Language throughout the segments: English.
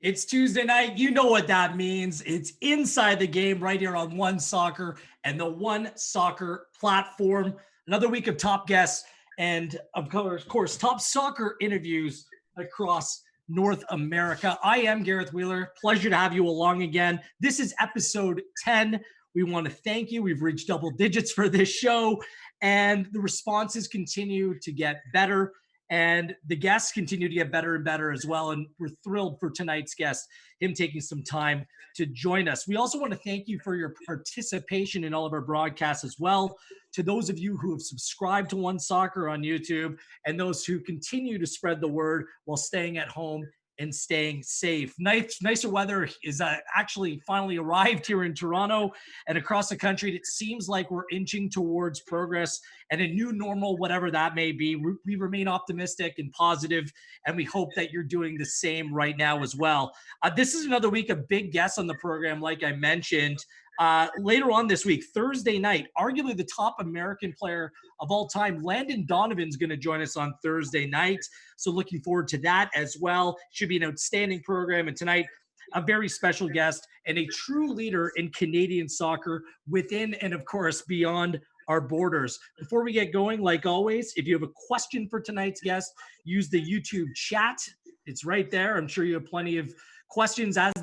It's Tuesday night. You know what that means. It's Inside the Game right here on One Soccer and the One Soccer platform. Another week of top guests and, of course, top soccer interviews across North America. I am Gareth Wheeler. Pleasure to have you along again. This is episode 10. We want to thank you. We've reached double digits for this show, and the responses continue to get better. And the guests continue to get better and better as well. And we're thrilled for tonight's guest, him taking some time to join us. We also want to thank you for your participation in all of our broadcasts as well. To those of you who have subscribed to One Soccer on YouTube and those who continue to spread the word while staying at home and staying safe. Nicer weather is actually finally arrived here in Toronto and across the country. It seems like we're inching towards progress and a new normal, whatever that may be. We remain optimistic and positive, and we hope that you're doing the same right now as well. This is another week of big guests on the program, like I mentioned. Later on this week, Thursday night, arguably the top American player of all time, Landon Donovan's going to join us on Thursday night. So looking forward to that as well. Should be an outstanding program. And tonight, a very special guest and a true leader in Canadian soccer within and, of course, beyond our borders. Before we get going, like always, if you have a question for tonight's guest, use the YouTube chat. It's right there. I'm sure you have plenty of questions as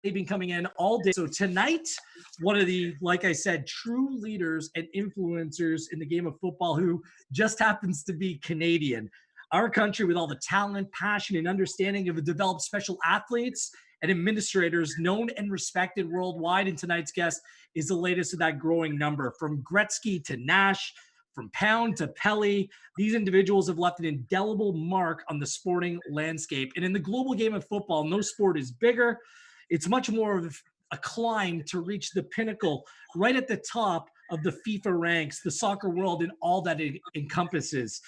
they've been coming in all day. So tonight, one of the, like I said, true leaders and influencers in the game of football who just happens to be Canadian. Our country, with all the talent, passion, and understanding of developed special athletes and administrators known and respected worldwide. And tonight's guest is the latest of that growing number. From Gretzky to Nash, from Pound to Pelly, these individuals have left an indelible mark on the sporting landscape. And in the global game of football, no sport is bigger. It's much more of a climb to reach the pinnacle right at the top of the FIFA ranks, the soccer world, and all that it encompasses.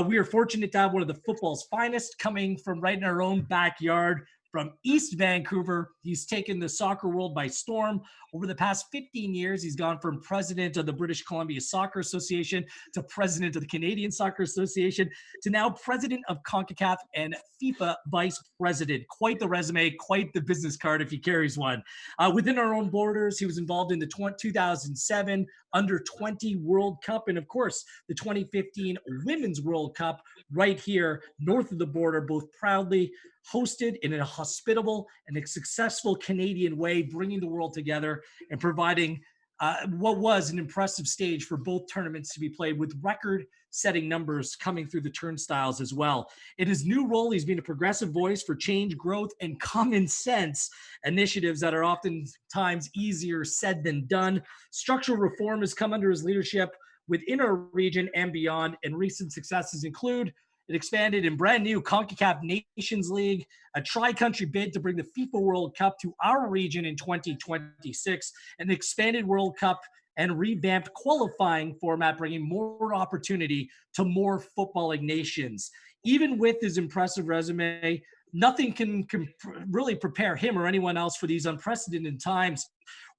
We are fortunate to have one of the football's finest coming from right in our own backyard. From East Vancouver, he's taken the soccer world by storm. Over the past 15 years, he's gone from president of the British Columbia Soccer Association to president of the Canadian Soccer Association to now president of CONCACAF and FIFA Vice President. Quite the resume, quite the business card if he carries one. Within our own borders, he was involved in the 2007 Under-20 World Cup and, of course, the 2015 Women's World Cup right here north of the border, both proudly hosted in a hospitable and a successful Canadian way, bringing the world together and providing what was an impressive stage for both tournaments to be played with record-setting numbers coming through the turnstiles as well. In his new role, he's been a progressive voice for change, growth, and common sense initiatives that are oftentimes easier said than done. Structural reform has come under his leadership within our region and beyond, and recent successes include it expanded in brand new CONCACAF Nations League, a tri-country bid to bring the FIFA World Cup to our region in 2026, an expanded World Cup and revamped qualifying format, bringing more opportunity to more footballing nations. Even with his impressive resume, nothing can really prepare him or anyone else for these unprecedented times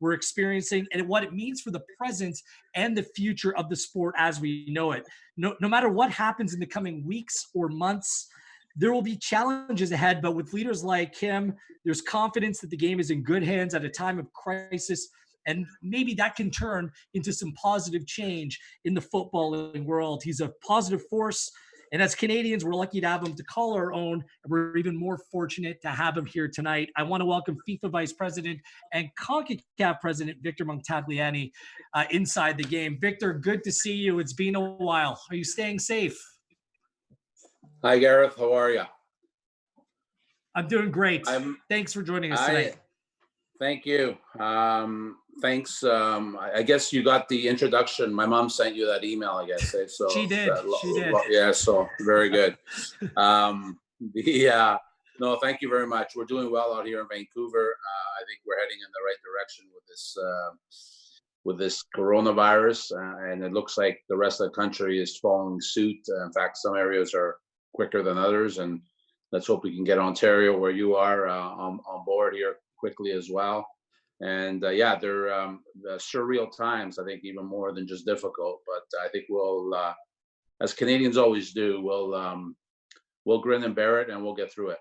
we're experiencing and what it means for the present and the future of the sport as we know it. No matter what happens in the coming weeks or months, there will be challenges ahead, but with leaders like him, there's confidence that the game is in good hands at a time of crisis, and maybe that can turn into some positive change in the footballing world. He's a positive force. And as Canadians, we're lucky to have him to call our own. And we're even more fortunate to have him here tonight. I want to welcome FIFA Vice President and CONCACAF President Victor Montagliani inside the game. Victor, good to see you. It's been a while. Are you staying safe? Hi, Gareth. How are you? I'm doing great. Thanks for joining us tonight. Thank you. Thanks. I guess you got the introduction. My mom sent you that email, I guess. So she did. Yeah. So very good. No, thank you very much. We're doing well out here in Vancouver. I think we're heading in the right direction with this coronavirus, and it looks like the rest of the country is following suit. In fact, some areas are quicker than others, and let's hope we can get Ontario, where you are, on board here quickly as well. And they're the surreal times, I think, even more than just difficult. But I think we'll, as Canadians always do, we'll grin and bear it, and we'll get through it,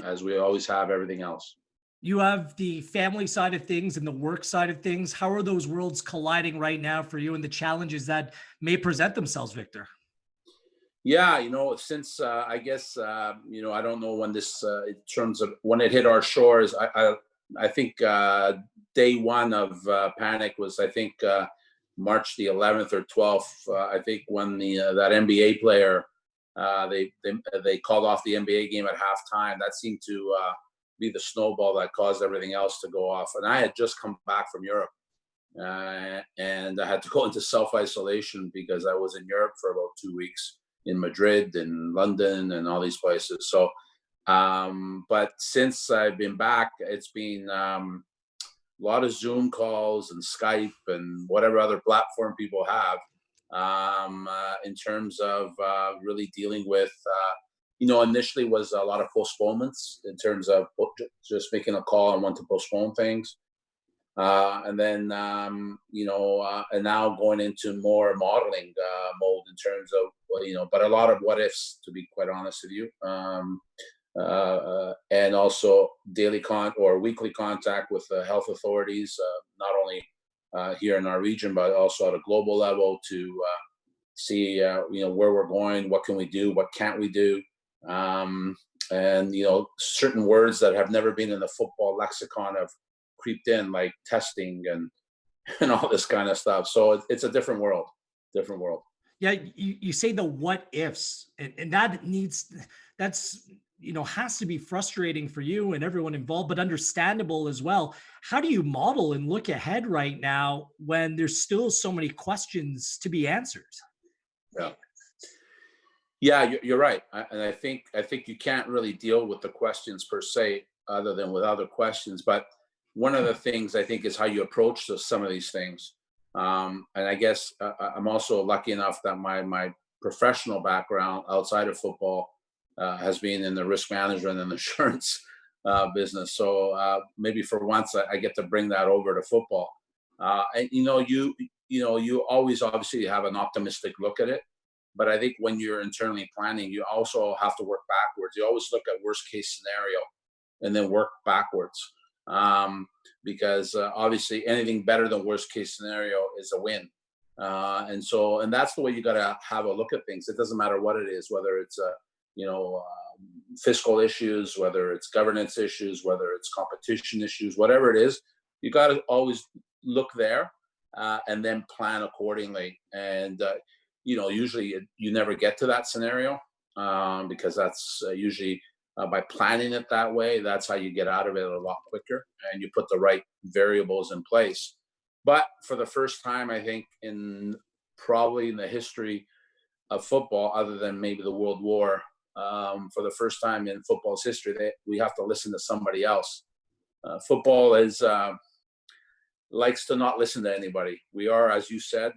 as we always have everything else. You have the family side of things and the work side of things. How are those worlds colliding right now for you and the challenges that may present themselves, Victor? Yeah, since I guess I don't know when this in terms of when it hit our shores. I think day one of panic was, I think, March the 11th or 12th. I think when that NBA player, they called off the NBA game at halftime. That seemed to be the snowball that caused everything else to go off. And I had just come back from Europe, and I had to go into self-isolation because I was in Europe for about 2 weeks, in Madrid and London and all these places. So, but since I've been back, it's been a lot of Zoom calls and Skype and whatever other platform people have, in terms of really dealing with, initially was a lot of postponements in terms of just making a call and want to postpone things. And then, and now going into more modeling mode in terms of, but a lot of what ifs, to be quite honest with you. And also daily or weekly contact with the health authorities, not only here in our region, but also at a global level to see, where we're going, what can we do, what can't we do. And, certain words that have never been in the football lexicon have creeped in, like testing and all this kind of stuff. So it's a different world. Yeah, you say the what ifs, and that's has to be frustrating for you and everyone involved, but understandable as well. How do you model and look ahead right now when there's still so many questions to be answered? Yeah. Yeah, you're right. And I think you can't really deal with the questions per se, other than with other questions. But one of the things I think is how you approach some of these things. And I guess I'm also lucky enough that my professional background outside of football has been in the risk management and insurance business. So maybe for once I get to bring that over to football. And you always obviously have an optimistic look at it. But I think when you're internally planning, you also have to work backwards. You always look at worst case scenario and then work backwards. Because obviously anything better than worst case scenario is a win. And that's the way you got to have a look at things. It doesn't matter what it is, whether it's fiscal issues, whether it's governance issues, whether it's competition issues, whatever it is, you got to always look there and then plan accordingly. And usually you never get to that scenario because that's usually by planning it that way. That's how you get out of it a lot quicker, and you put the right variables in place. But for the first time, I think probably in the history of football, other than maybe the World War, for the first time in football's history, we have to listen to somebody else. Football likes to not listen to anybody. We are, as you said,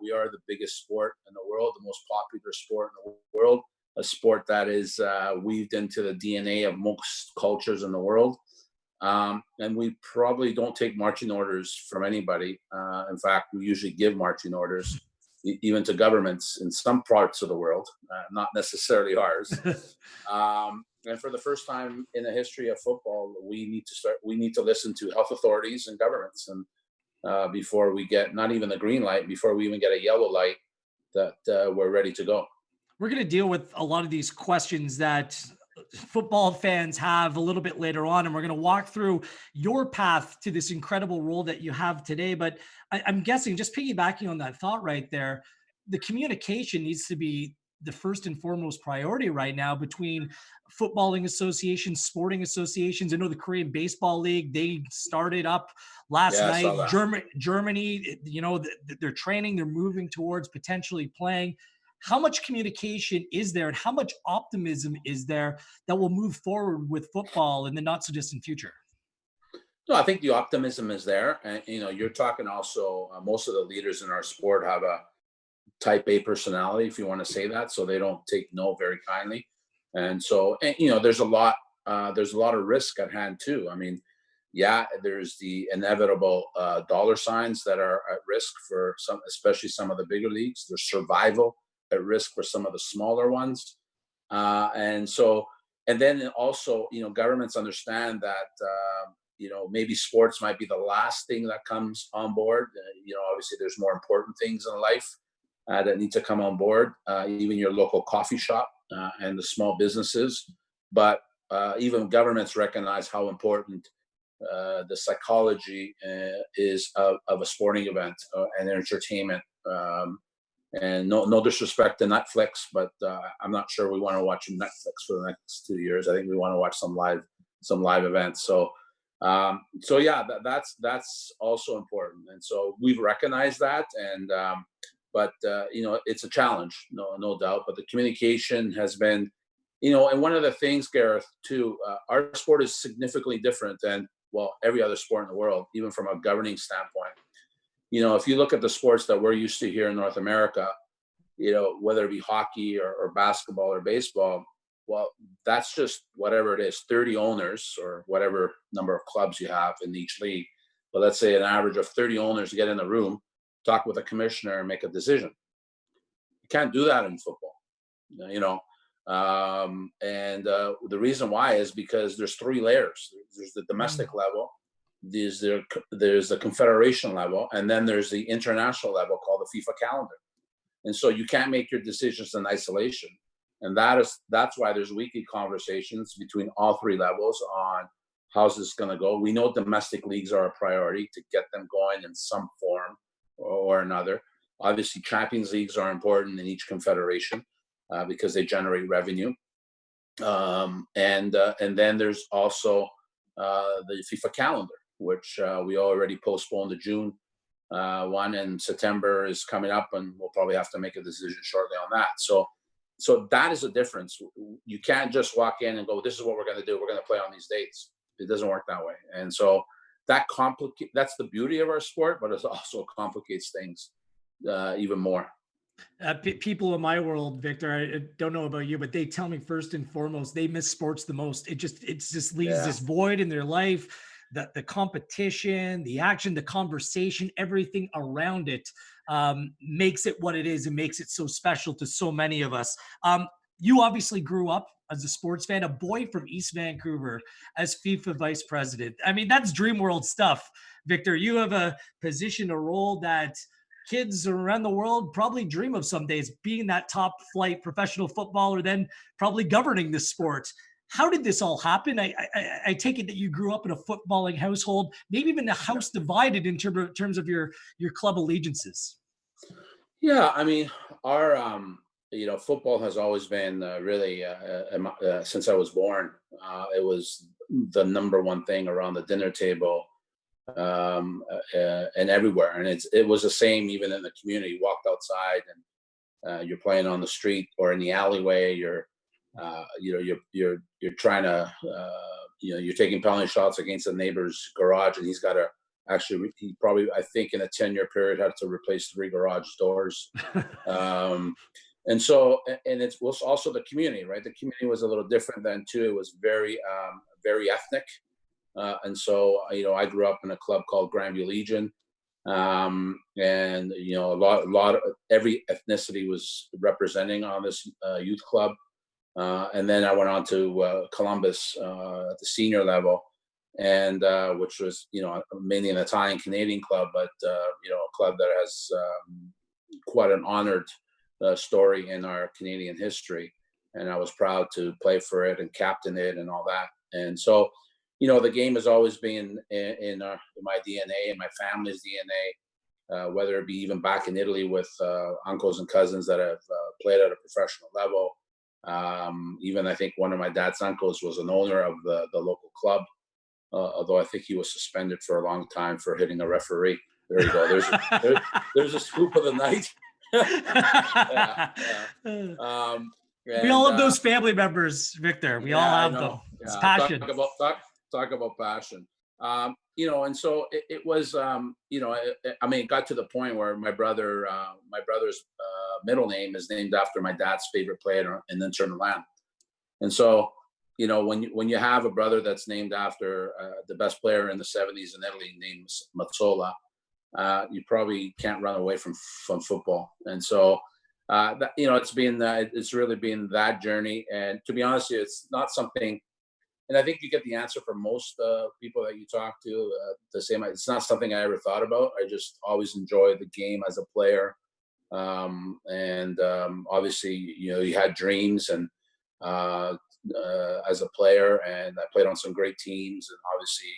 we are the biggest sport in the world, the most popular sport in the world, a sport that is weaved into the DNA of most cultures in the world. And we probably don't take marching orders from anybody. In fact, we usually give marching orders even to governments in some parts of the world, not necessarily ours. And for the first time in the history of football, we need to listen to health authorities and governments, and before we get not even the green light, before we even get a yellow light, that we're ready to go. We're going to deal with a lot of these questions that football fans have a little bit later on, and we're going to walk through your path to this incredible role that you have today. But I'm guessing, just piggybacking on that thought right there, the communication needs to be the first and foremost priority right now between footballing associations, sporting associations. I know the Korean Baseball League, they started up last night. Germany, they're training, they're moving towards potentially playing. How much communication is there, and how much optimism is there that will move forward with football in the not so distant future? No, I think the optimism is there. And, you're talking also, most of the leaders in our sport have a type A personality, if you want to say that. So they don't take no very kindly. And so, there's a lot of risk at hand too. I mean, yeah, there's the inevitable dollar signs that are at risk for some, especially some of the bigger leagues. There's survival at risk for some of the smaller ones. And then also, governments understand that, maybe sports might be the last thing that comes on board. Obviously there's more important things in life that need to come on board, even your local coffee shop and the small businesses. But even governments recognize how important the psychology is of a sporting event and entertainment. And no disrespect to Netflix, but I'm not sure we want to watch Netflix for the next 2 years. I think we want to watch some live events. So yeah, that's also important. And so we've recognized that, and but it's a challenge, no doubt. But the communication has been, and one of the things, Gareth, too, our sport is significantly different than, well, every other sport in the world, even from a governing standpoint. If you look at the sports that we're used to here in North America, whether it be hockey or basketball or baseball, well, that's just whatever it is, 30 owners or whatever number of clubs you have in each league. But let's say an average of 30 owners get in the room, talk with a commissioner, and make a decision. You can't do that in football, and the reason why is because there's three layers. There's the domestic level, there's the Confederation level, and then there's the international level called the FIFA calendar. And so you can't make your decisions in isolation. And that's why there's weekly conversations between all three levels on how's this going to go. We know domestic leagues are a priority to get them going in some form or another. Obviously, Champions Leagues are important in each confederation because they generate revenue. And then there's also the FIFA calendar, which we already postponed to June 1, and September is coming up, and we'll probably have to make a decision shortly on that. So that is a difference. You can't just walk in and go, this is what we're going to do. We're going to play on these dates. It doesn't work that way. And so that's the beauty of our sport, but it also complicates things even more. People in my world, Victor, I don't know about you, but they tell me first and foremost, they miss sports the most. It just leaves this void in their life. The competition, the action, the conversation, everything around it makes it what it is and makes it so special to so many of us. You obviously grew up as a sports fan, a boy from East Vancouver as FIFA Vice President. I mean, that's dream world stuff, Victor. You have a position, a role that kids around the world probably dream of some days, being that top flight professional footballer, then probably governing the sport. How did this all happen? I take it that you grew up in a footballing household, maybe even a house divided in terms of your club allegiances. Yeah, I mean, our football has always been really since I was born. It was the number one thing around the dinner table and everywhere, and it was the same even in the community. You walked outside and you're playing on the street or in the alleyway. You're trying to you're taking penalty shots against the neighbor's garage, and he's got to he probably, I think, in a 10-year period had to replace 3 garage doors. And it was also the community, right? The community was a little different then too. It was very ethnic. And so, I grew up in a club called Grandview Legion. And, a lot of every ethnicity was representing on this youth club. And then I went on to Columbus at the senior level, and which was, mainly an Italian Canadian club, but, a club that has quite an honored story in our Canadian history. And I was proud to play for it and captain it and all that. And so, the game has always been in my DNA and my family's DNA, whether it be even back in Italy with uncles and cousins that have played at a professional level. Even I think one of my dad's uncles was an owner of the local club, although I think he was suspended for a long time for hitting a referee. There you go. There's a scoop of the night. We all have those family members, Victor. We all have them. It's passion. Talk about passion. And so it was, it got to the point where my brother's middle name is named after my dad's favorite player in Inter Milan. And so, when you have a brother that's named after the best player in the 70s in Italy, named Mazzola, you probably can't run away from football. And so it's really been that journey. And to be honest with you, it's not something, and I think you get the answer from most people that you talk to, the same. It's not something I ever thought about. I just always enjoyed the game as a player. Obviously, you had dreams and as a player, and I played on some great teams, and obviously,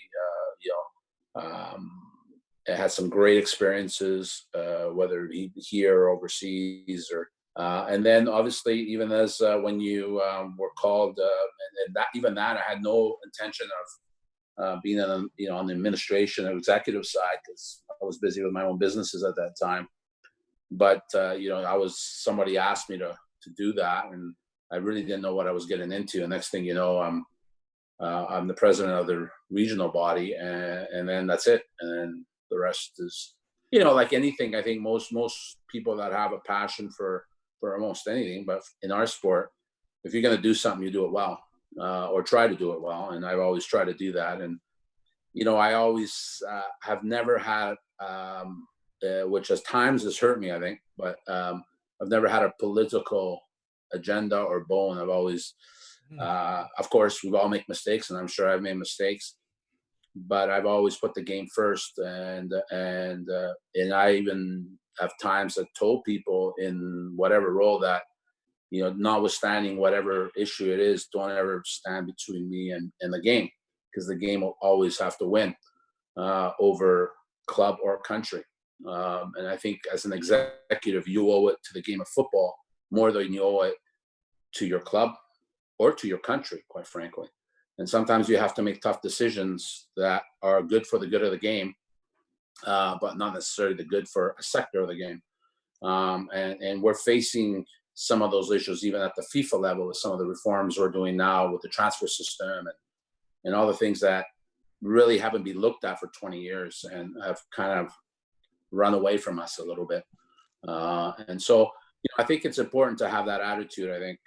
I had some great experiences, whether here or overseas, or and then obviously even as when you were called, and that even that I had no intention of being on on the administration or executive side, because I was busy with my own businesses at that time. But somebody asked me to do that, and I really didn't know what I was getting into. And next thing you know, I'm the president of the regional body, and then that's it. And then the rest is, like anything. I think most people that have a passion for almost anything, but in our sport, if you're going to do something, you do it well, or try to do it well. And I've always tried to do that. And I always have never had, which at times has hurt me, I think, but I've never had a political agenda or bone. I've always, of course, we all make mistakes, and I'm sure I've made mistakes, but I've always put the game first. And I even have times that told people in whatever role that, notwithstanding whatever issue it is, don't ever stand between me and the game, because the game will always have to win over club or country. And I think as an executive, you owe it to the game of football more than you owe it to your club or to your country, quite frankly. And sometimes you have to make tough decisions that are good for the good of the game, but not necessarily the good for a sector of the game. And we're facing some of those issues even at the FIFA level with some of the reforms we're doing now with the transfer system and all the things that really haven't been looked at for 20 years and have kind of run away from us a little bit. And so, I think it's important to have that attitude, I think,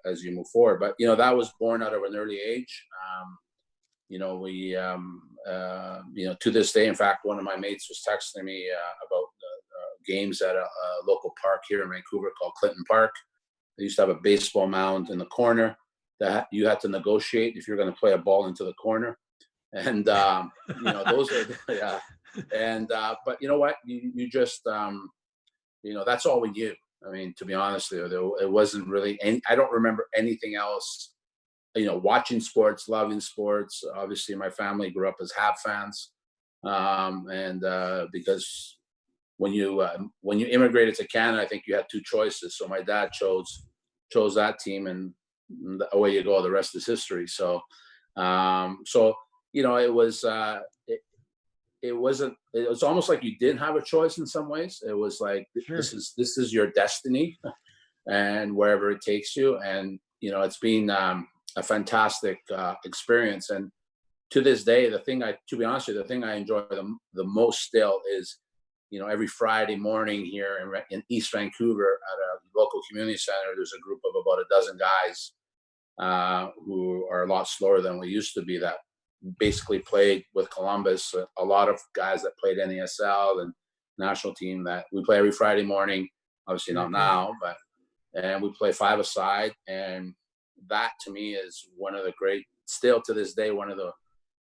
as you move forward. But, that was born out of an early age. To this day, in fact, one of my mates was texting me about games at a local park here in Vancouver called Clinton Park. They used to have a baseball mound in the corner that you had to negotiate if you're going to play a ball into the corner. And, those are, yeah. And, but you know what, you just, that's all we knew. I mean, to be honest with you, it wasn't really I don't remember anything else, watching sports, loving sports. Obviously my family grew up as Hab fans. Because when you immigrated to Canada, I think you had two choices. So my dad chose that team, and away you go. The rest is history. So, it was, it was almost like you didn't have a choice in some ways. It was like, sure, this is your destiny, and wherever it takes you. And, it's been a fantastic experience. And to this day, to be honest with you, the thing I enjoy the most still is, every Friday morning here in East Vancouver at a local community center, there's a group of about a dozen guys who are a lot slower than we used to be, that basically played with Columbus. A lot of guys that played NASL and national team that we play every Friday morning. Obviously not now, and we play five-a-side. And that to me is still to this day, one of the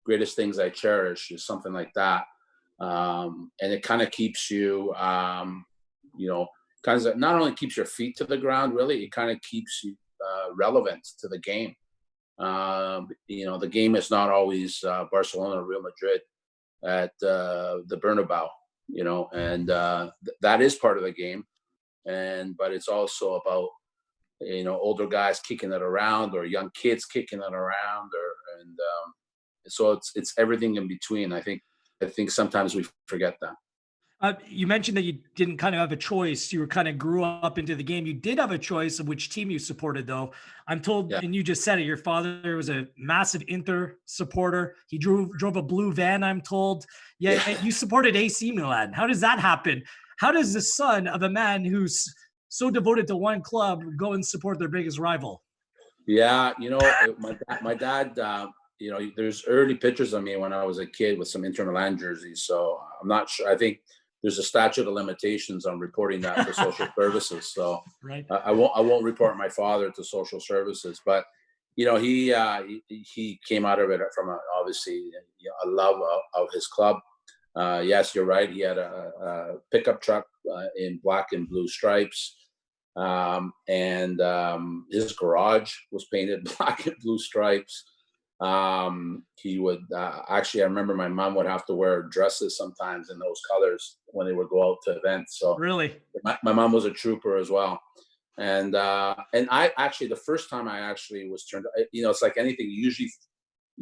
greatest things I cherish is something like that. And it kind of keeps you, kind of not only keeps your feet to the ground, really, it kind of keeps you relevant to the game. The game is not always Barcelona or Real Madrid at the Bernabeu, and that is part of the game. But it's also about, older guys kicking it around, or young kids kicking it around, so it's everything in between. I think sometimes we forget that. You mentioned that you didn't kind of have a choice. You were kind of grew up into the game. You did have a choice of which team you supported, though. I'm told, and you just said it, your father was a massive Inter supporter. He drove a blue van, I'm told. Yeah, you supported AC Milan. How does that happen? How does the son of a man who's so devoted to one club go and support their biggest rival? Yeah, my dad, there's early pictures of me when I was a kid with some Inter Milan jerseys. So I'm not sure. I think there's a statute of limitations on reporting that to social services. So Right. I won't report my father to social services. But he came out of it from obviously a love of his club. Yes, you're right. He had a pickup truck in black and blue stripes. And his garage was painted black and blue stripes. He would actually, I remember my mom would have to wear dresses sometimes in those colors when they would go out to events. So Really, my mom was a trooper as well. And I actually, the first time I actually was turned, it's like anything.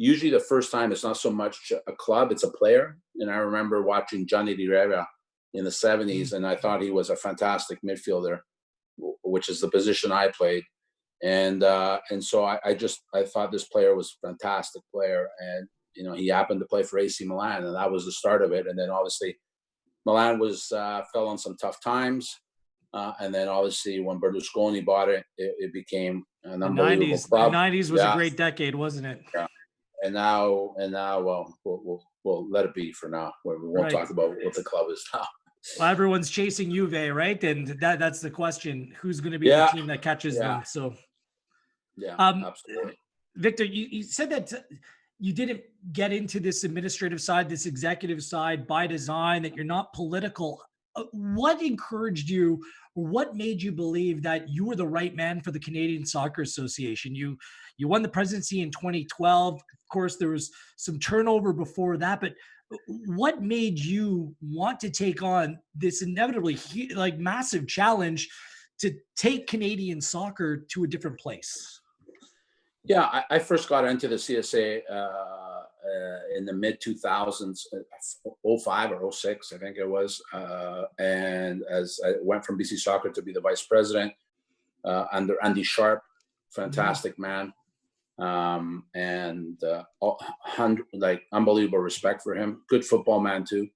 Usually the first time it's not so much a club, it's a player. And I remember watching Johnny Rivera in the 70s, and I thought he was a fantastic midfielder, which is the position I played. And so I thought this player was a fantastic player. And, he happened to play for AC Milan, and that was the start of it. And then obviously Milan fell on some tough times. And then obviously when Berlusconi bought it, it became an unbelievable club. The 90s was a great decade, wasn't it? Yeah. And now, well, we'll let it be for now. We won't talk about what the club is now. Well, everyone's chasing Juve, right? And that's the question: who's going to be the team that catches them? So, absolutely. Victor, you said that you didn't get into this administrative side, this executive side by design, that you're not political. What encouraged you, or what made you believe that you were the right man for the Canadian Soccer Association? You won the presidency in 2012. Of course, there was some turnover before that, but what made you want to take on this inevitably massive challenge to take Canadian soccer to a different place? Yeah, I first got into the CSA in the mid 2000s, 05 or 06, I think it was. And as I went from BC Soccer to be the vice president under Andy Sharp, fantastic man. And unbelievable respect for him. Good football man too.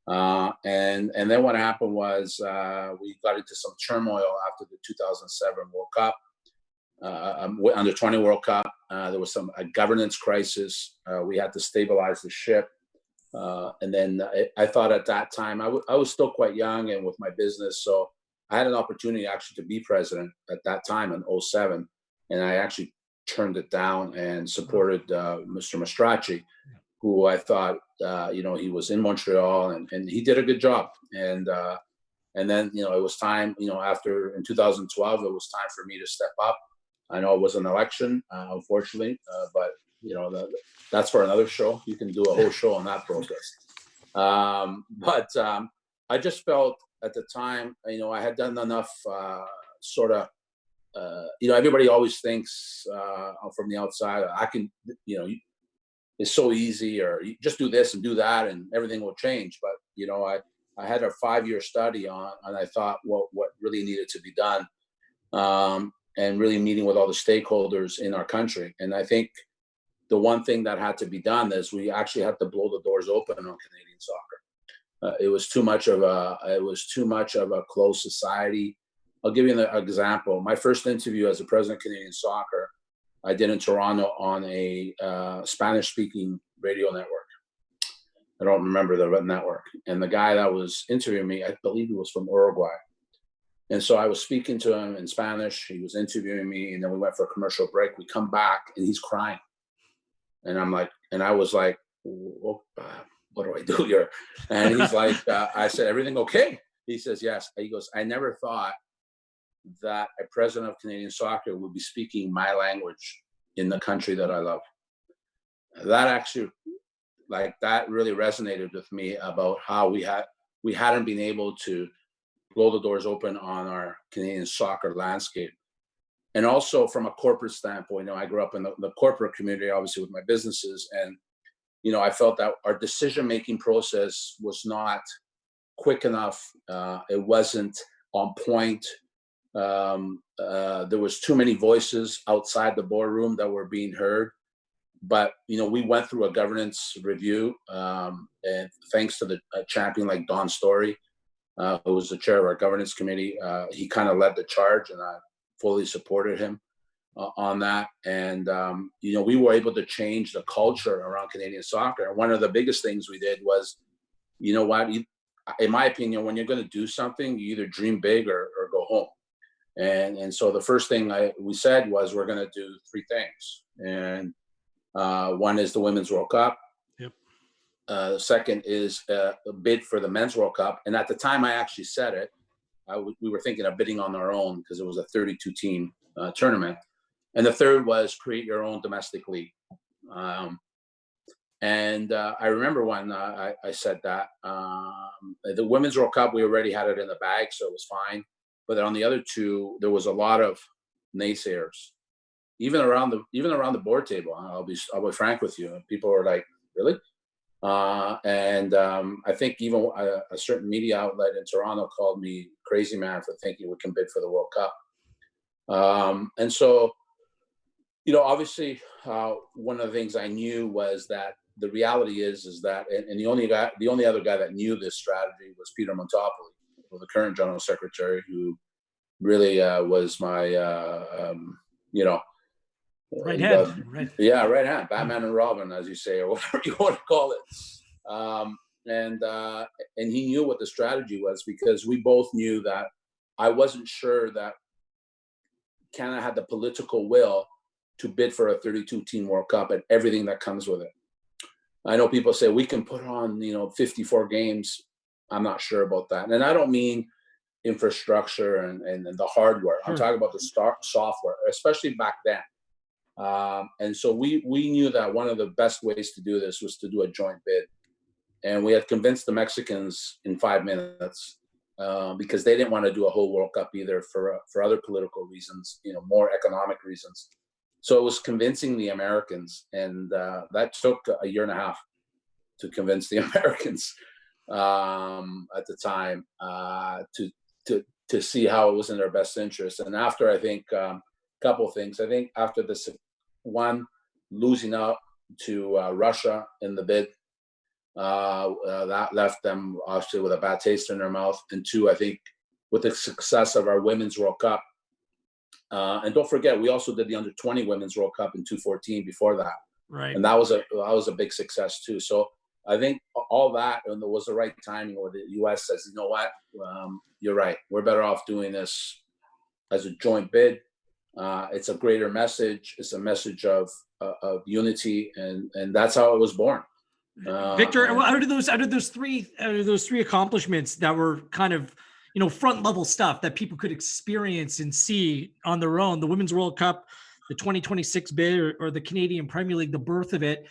And then what happened was we got into some turmoil after the 2007 World Cup. Under 20 World Cup, there was a governance crisis. We had to stabilize the ship. And then I thought at that time, I was still quite young and with my business. So I had an opportunity actually to be president at that time in 07. And I actually turned it down and supported Mr. Mastracci, who I thought, he was in Montreal and he did a good job. And then, it was time, after in 2012, it was time for me to step up. I know it was an election, unfortunately, but that's for another show. You can do a whole show on that process. But I just felt at the time, I had done enough everybody always thinks from the outside, I can, it's so easy, or you just do this and do that and everything will change. But, I had a 5-year study and I thought, what really needed to be done. And really meeting with all the stakeholders in our country. And I think the one thing that had to be done is we actually had to blow the doors open on Canadian soccer. It was too much of a closed society. I'll give you an example. My first interview as the president of Canadian Soccer, I did in Toronto on a Spanish-speaking radio network. I don't remember the network. And the guy that was interviewing me, I believe he was from Uruguay. And so I was speaking to him in Spanish. He was interviewing me, and then we went for a commercial break. We come back, and he's crying. And I was like, what do I do here? And he's like, I said, everything okay? He says, yes. He goes, I never thought that a president of Canadian soccer would be speaking my language in the country that I love. That actually, that really resonated with me about how we hadn't been able to blow the doors open on our Canadian soccer landscape. And also from a corporate standpoint, I grew up in the corporate community, obviously with my businesses. And, I felt that our decision-making process was not quick enough. It wasn't on point. There was too many voices outside the boardroom that were being heard. But, we went through a governance review, and thanks to the champion like Don Story, who was the chair of our governance committee. He kind of led the charge, and I fully supported him on that. And, we were able to change the culture around Canadian soccer. And one of the biggest things we did was, in my opinion, when you're going to do something, you either dream big or go home. And so the first thing we said was we're going to do three things. And one is the Women's World Cup. Yep. The second is a bid for the Men's World Cup. And at the time I actually said it, we were thinking of bidding on our own because it was a 32-team tournament. And the third was create your own domestic league. And I remember when I said that. The Women's World Cup, we already had it in the bag, so it was fine. But on the other two, there was a lot of naysayers, even around the board table. I'll be frank with you. People were like, "Really?" I think even a certain media outlet in Toronto called me crazy man for thinking we can bid for the World Cup. And so, obviously, one of the things I knew was that the reality is that, and the only other guy that knew this strategy was Peter Montagliani, the current general secretary, who really was my, right hand. Right. Yeah, right hand, Batman and Robin, as you say, or whatever you want to call it. And he knew what the strategy was, because we both knew that I wasn't sure that Canada had the political will to bid for a 32-team World Cup and everything that comes with it. I know people say we can put on, 54 games. I'm not sure about that. And I don't mean infrastructure and the hardware. I'm talking about the software, especially back then. And so we knew that one of the best ways to do this was to do a joint bid. And we had convinced the Mexicans in 5 minutes because they didn't want to do a whole World Cup either for other political reasons, more economic reasons. So it was convincing the Americans, and that took a year and a half to convince the Americans at the time to see how it was in their best interest. And after, I think, a couple of things. I think after this, one, losing out to Russia in the bid, that left them obviously with a bad taste in their mouth. And two, I think with the success of our Women's World Cup, and don't forget, we also did the Under-20 Women's World Cup in 2014 before that. Right. And that was a big success too. So I think all that, and there was the right timing where the U.S. says, you know what, you're right. We're better off doing this as a joint bid. It's a greater message. It's a message of unity, and that's how it was born. Victor, out of those three accomplishments that were kind of, front level stuff that people could experience and see on their own, the Women's World Cup, the 2026 bid, or the Canadian Premier League, the birth of it,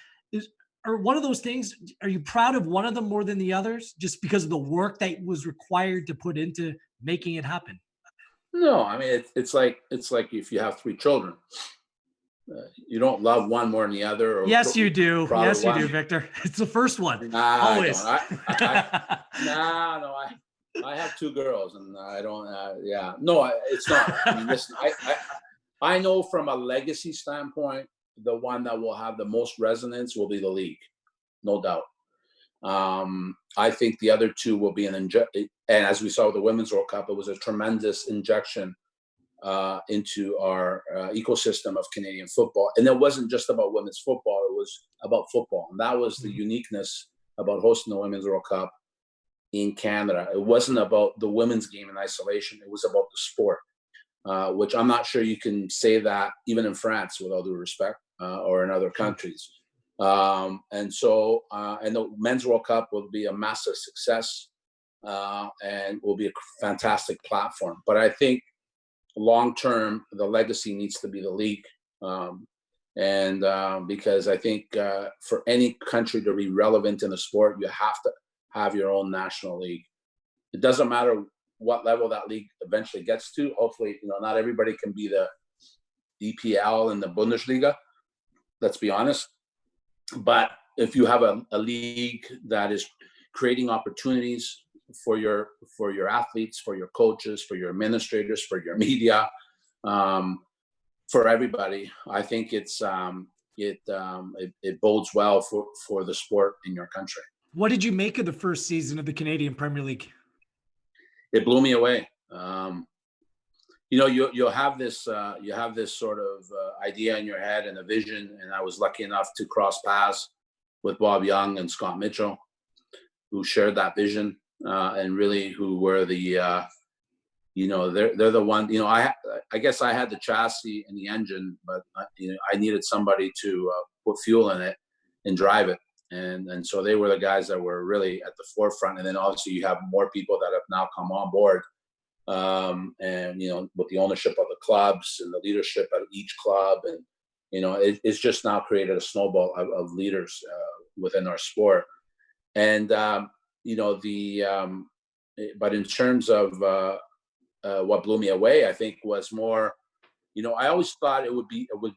are one of those things. Are you proud of one of them more than the others, just because of the work that was required to put into making it happen? No, I mean, it's like if you have 3 children, you don't love one more than the other. Or yes, you do. Yes, you do, Victor. It's the first one. Nah, always. I have 2 girls, and I don't. Yeah, no, it's not. I mean, listen, I know from a legacy standpoint, the one that will have the most resonance will be the league, no doubt. I think the other 2 will be and as we saw with the Women's World Cup, it was a tremendous injection into our ecosystem of Canadian football. And it wasn't just about women's football, it was about football. And that was the uniqueness about hosting the Women's World Cup in Canada. It wasn't about the women's game in isolation, it was about the sport, which I'm not sure you can say that even in France, with all due respect, or in other countries. And the Men's World Cup will be a massive success, and will be a fantastic platform. But I think long term, the legacy needs to be the league, because I think for any country to be relevant in the sport, you have to have your own national league. It doesn't matter what level that league eventually gets to. Hopefully, not everybody can be the EPL and the Bundesliga. Let's be honest. But if you have a league that is creating opportunities for your athletes, for your coaches, for your administrators, for your media, for everybody, I think it bodes well for the sport in your country. What did you make of the first season of the Canadian Premier League? It blew me away. You'll have this sort of idea in your head and a vision. And I was lucky enough to cross paths with Bob Young and Scott Mitchell, who shared that vision. and really who were the they're the one. I guess I had the chassis and the engine, but I needed somebody to put fuel in it and drive it. And so they were the guys that were really at the forefront. And then obviously you have more people that have now come on board, and with the ownership of the clubs and the leadership at each club, and it's just now created a snowball of leaders within our sport. And but in terms of what blew me away, I think was more, I always thought it would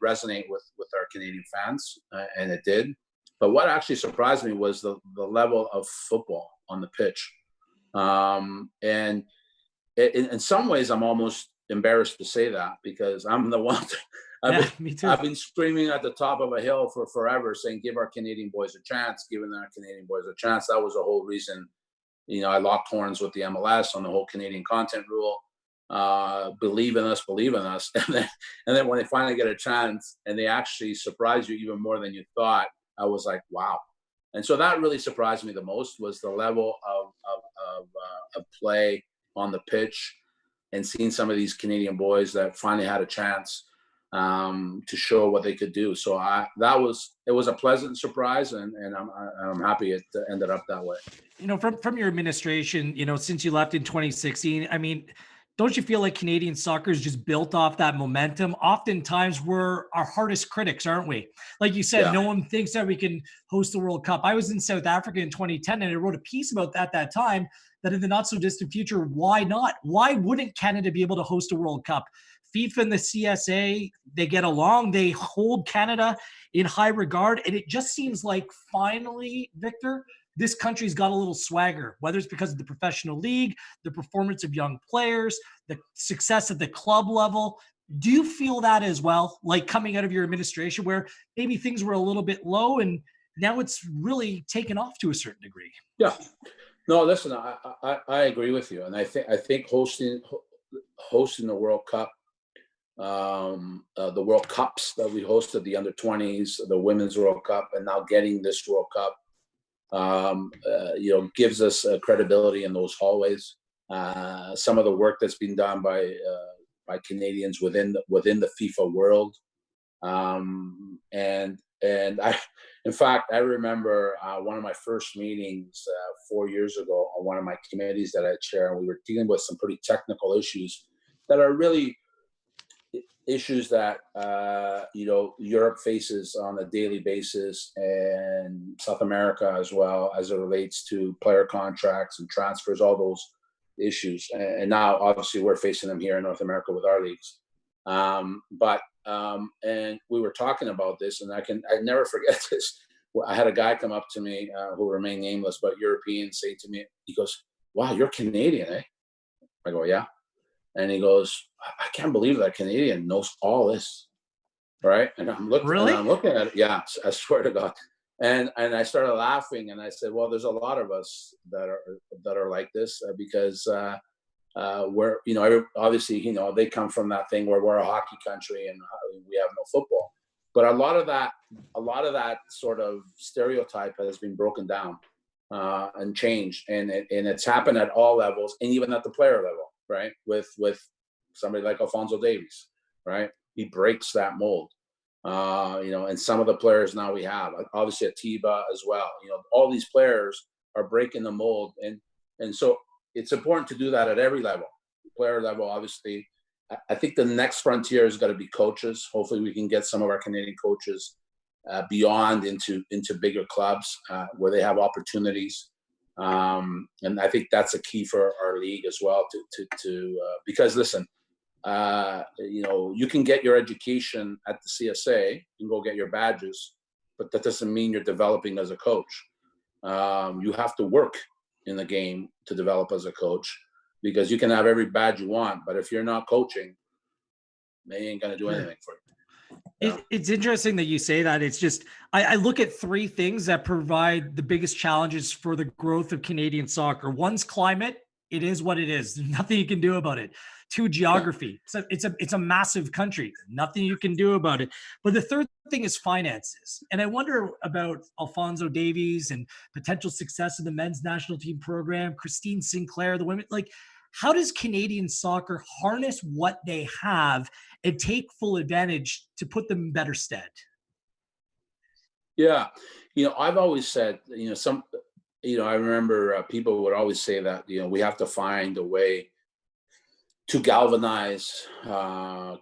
resonate with our Canadian fans, and it did. But what actually surprised me was the level of football on the pitch. And in some ways, I'm almost embarrassed to say that, because I'm the one. Me too. I've been screaming at the top of a hill for forever, saying, "Give our Canadian boys a chance. Giving our Canadian boys a chance." That was the whole reason. I locked horns with the MLS on the whole Canadian content rule. Believe in us, and then when they finally get a chance and they actually surprise you even more than you thought, I was like, wow. And so that really surprised me the most, was the level of play on the pitch, and seeing some of these Canadian boys that finally had a chance to show what they could do. So it was a pleasant surprise, and I'm happy it ended up that way. From your administration, since you left in 2016, I mean, don't you feel like Canadian soccer is just built off that momentum? Oftentimes we're our hardest critics, aren't we? Like you said, No one thinks that we can host the World Cup. I was in South Africa in 2010, and I wrote a piece about that time, that in the not so distant future, why not? Why wouldn't Canada be able to host a World Cup? FIFA and the CSA, they get along. They hold Canada in high regard. And it just seems like finally, Victor, this country's got a little swagger, whether it's because of the professional league, the performance of young players, the success at the club level. Do you feel that as well? Like coming out of your administration, where maybe things were a little bit low and now it's really taken off to a certain degree? Yeah. No, listen, I agree with you. And I think hosting the World Cup, the World Cups that we hosted, the under-20s, the Women's World Cup, and now getting this World Cup, gives us credibility in those hallways. Some of the work that's been done by Canadians within the FIFA world, and in fact, I remember one of my first meetings 4 years ago on one of my committees that I chair, and we were dealing with some pretty technical issues that are really issues that Europe faces on a daily basis, and South America as well, as it relates to player contracts and transfers, all those issues. And now obviously we're facing them here in North America with our leagues. And we were talking about this, and I never forget this. I had a guy come up to me who remained nameless, but European, say to me, he goes, "Wow, you're Canadian, eh?" I go, "Yeah." And he goes, "I can't believe that Canadian knows all this." Right? And I'm looking, Really? and I'm looking at it. Yeah, I swear to God. And I started laughing, and I said, "Well, there's a lot of us that are like this, because we're, obviously, they come from that thing where we're a hockey country and we have no football. But a lot of that sort of stereotype has been broken down and changed, and it's happened at all levels, and even at the player level, right? With somebody like Alphonso Davies, right? He breaks that mold. And some of the players now we have, obviously Atiba as well. All these players are breaking the mold, and so it's important to do that at every level, player level. Obviously, I think the next frontier has got to be coaches. Hopefully, we can get some of our Canadian coaches beyond into bigger clubs where they have opportunities, and I think that's a key for our league as well. Because listen. You can get your education at the CSA and go get your badges, but that doesn't mean you're developing as a coach. You have to work in the game to develop as a coach, because you can have every badge you want, but if you're not coaching, they ain't going to do anything for you. It's interesting that you say that. It's just, I look at three things that provide the biggest challenges for the growth of Canadian soccer. One's climate. It is what it is. There's nothing you can do about it. Two, Yeah. geography. It's a massive country. Nothing you can do about it. But the third thing is finances. And I wonder about Alfonso Davies and potential success in the men's national team program, Christine Sinclair, the women. Like, how does Canadian soccer harness what they have and take full advantage to put them in better stead? Yeah. I've always said, I remember people would always say that, we have to find a way to galvanize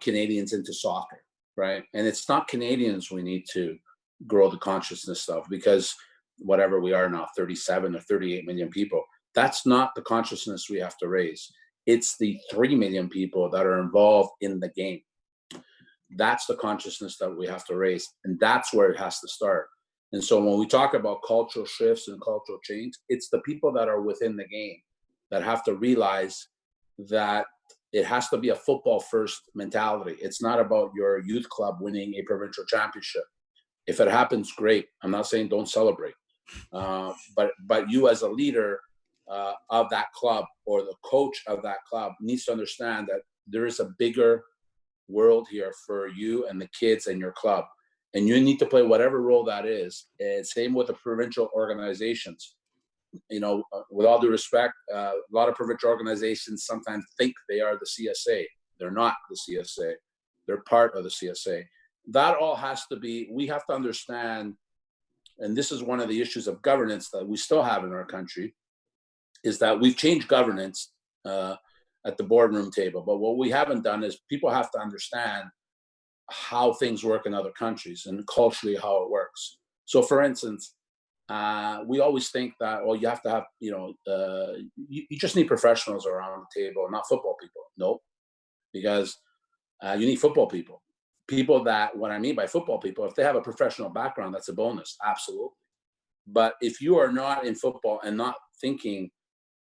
Canadians into soccer, right? And it's not Canadians we need to grow the consciousness of, because whatever we are now, 37 or 38 million people, that's not the consciousness we have to raise. It's the 3 million people that are involved in the game. That's the consciousness that we have to raise. And that's where it has to start. And so when we talk about cultural shifts and cultural change, it's the people that are within the game that have to realize that it has to be a football first mentality. It's not about your youth club winning a provincial championship. If it happens, great. I'm not saying don't celebrate. But you as a leader of that club, or the coach of that club, needs to understand that there is a bigger world here for you and the kids and your club. And you need to play whatever role that is. And same with the provincial organizations. With all due respect, a lot of provincial organizations sometimes think they are the CSA. They're not the CSA. They're part of the CSA. That all has to be, we have to understand, and this is one of the issues of governance that we still have in our country, is that we've changed governance at the boardroom table. But what we haven't done is people have to understand how things work in other countries and culturally how it works. So for instance, we always think that, well, you have to have, you just need professionals around the table, not football people. No, because you need football people. People that, what I mean by football people, if they have a professional background, that's a bonus, absolutely. But if you are not in football and not thinking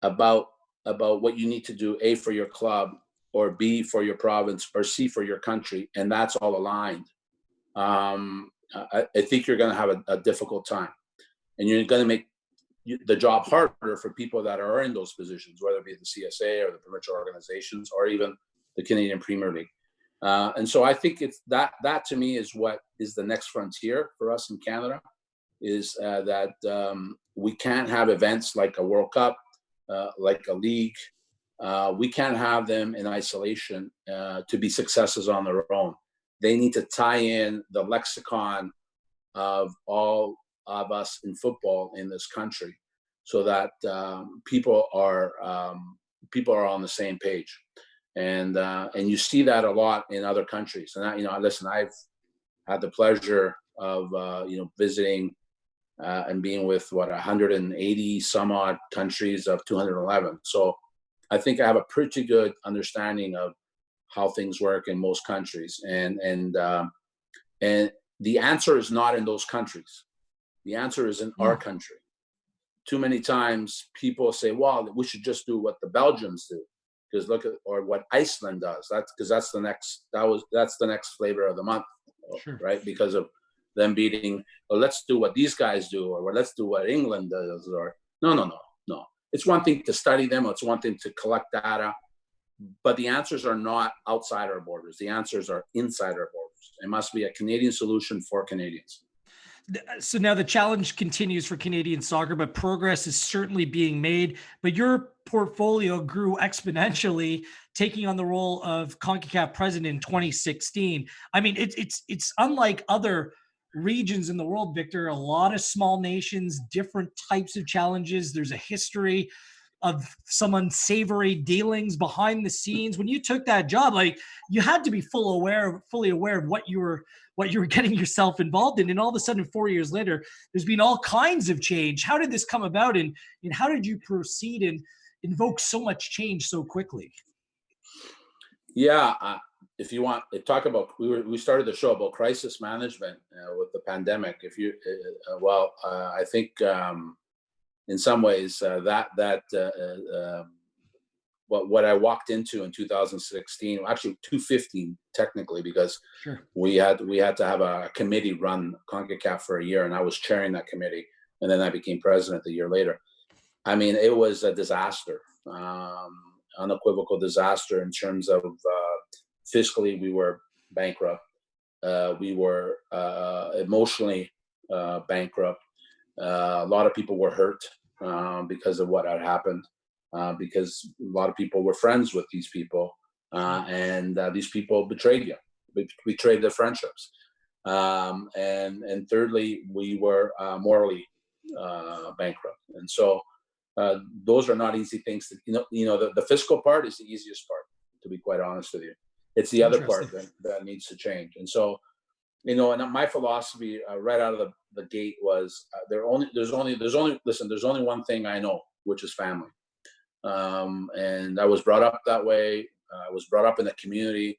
about what you need to do, A, for your club, or B, for your province, or C, for your country, and that's all aligned, I think you're going to have a difficult time. And you're going to make the job harder for people that are in those positions, whether it be the CSA or the provincial organizations or even the Canadian Premier League. And so I think it's that to me is what is the next frontier for us in Canada, is that we can't have events like a World Cup, like a league. We can't have them in isolation to be successes on their own. They need to tie in the lexicon of all of us in football in this country, so that people are on the same page. And you see that a lot in other countries. And listen, I've had the pleasure of visiting and being with 180 some odd countries of 211. So I think I have a pretty good understanding of how things work in most countries. And the answer is not in those countries. The answer is in our country. Too many times people say, well, we should just do what the Belgians do, because or what Iceland does. That's the next flavor of the month, sure. Right? Because of them beating, well, let's do what these guys do, or let's do what England does, or no. It's one thing to study them, it's one thing to collect data, but the answers are not outside our borders. The answers are inside our borders. It must be a Canadian solution for Canadians. So now the challenge continues for Canadian soccer, but progress is certainly being made. But your portfolio grew exponentially, taking on the role of CONCACAF President in 2016. I mean, it's unlike other regions in the world, Victor. A lot of small nations, different types of challenges. There's a history of some unsavory dealings behind the scenes. When you took that job, like, you had to be fully aware of what you were getting yourself involved in. And all of a sudden, 4 years later, there's been all kinds of change. How did this come about, and how did you proceed and invoke so much change so quickly? Yeah, if you want to talk about, we started the show about crisis management with the pandemic. I think in some ways what I walked into in 2016, actually 2015 technically, because sure. we had to have a committee run CONCACAF for a year, and I was chairing that committee, and then I became president a year later. I mean, it was a disaster. unequivocal disaster in terms of fiscally, we were bankrupt. We were emotionally bankrupt. A lot of people were hurt because of what had happened, because a lot of people were friends with these people, and these people betrayed you, betrayed their friendships. And thirdly, we were morally bankrupt. And so those are not easy things to, the fiscal part is the easiest part, to be quite honest with you. It's the other part that needs to change. And so, and my philosophy right out of the gate was there's only one thing I know, which is family. And I was brought up that way. I was brought up in a community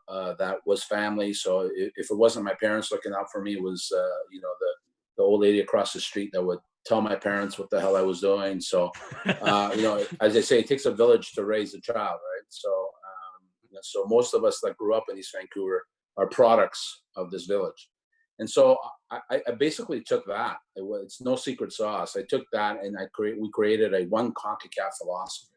that was family. So if it wasn't my parents looking out for me, it was the old lady across the street that would tell my parents what the hell I was doing. So as they say, it takes a village to raise a child, right? So most of us that grew up in East Vancouver are products of this village. And so I basically took that. It's no secret sauce. I took that and we created a one CONCACAF philosophy,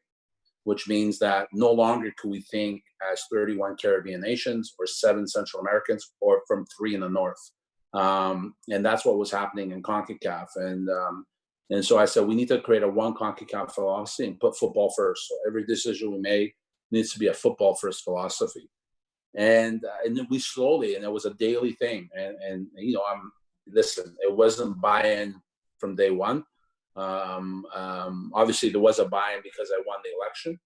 which means that no longer can we think as 31 Caribbean nations or 7 Central Americans or from 3 in the North. And that's what was happening in CONCACAF. And so I said, we need to create a one CONCACAF philosophy and put football first. So every decision we make needs to be a football first philosophy. And then we slowly, and it was a daily thing. And listen, it wasn't buy-in from day one. Obviously there was a buy-in because I won the election,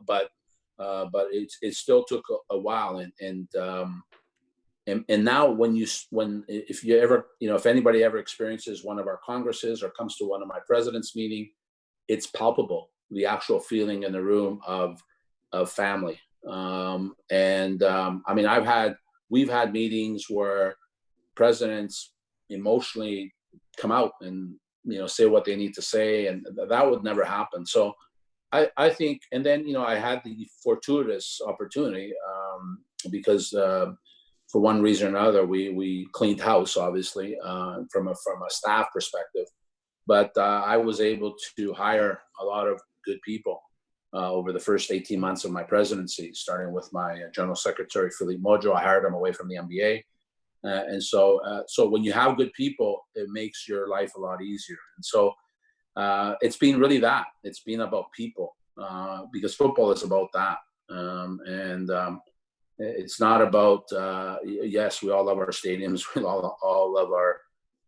but it still took a while. And now if anybody ever experiences one of our congresses or comes to one of my president's meeting, it's palpable, the actual feeling in the room of family. We've had meetings where presidents emotionally come out and say what they need to say, and that would never happen. So I think, and then I had the fortuitous opportunity because for one reason or another we cleaned house, obviously, from a staff perspective, but I was able to hire a lot of good people over the first 18 months of my presidency, starting with my General Secretary, Philippe Mojo. I hired him away from the NBA. And so when you have good people, it makes your life a lot easier. And so it's been really that. It's been about people because football is about that. It's not about, yes, we all love our stadiums. We all love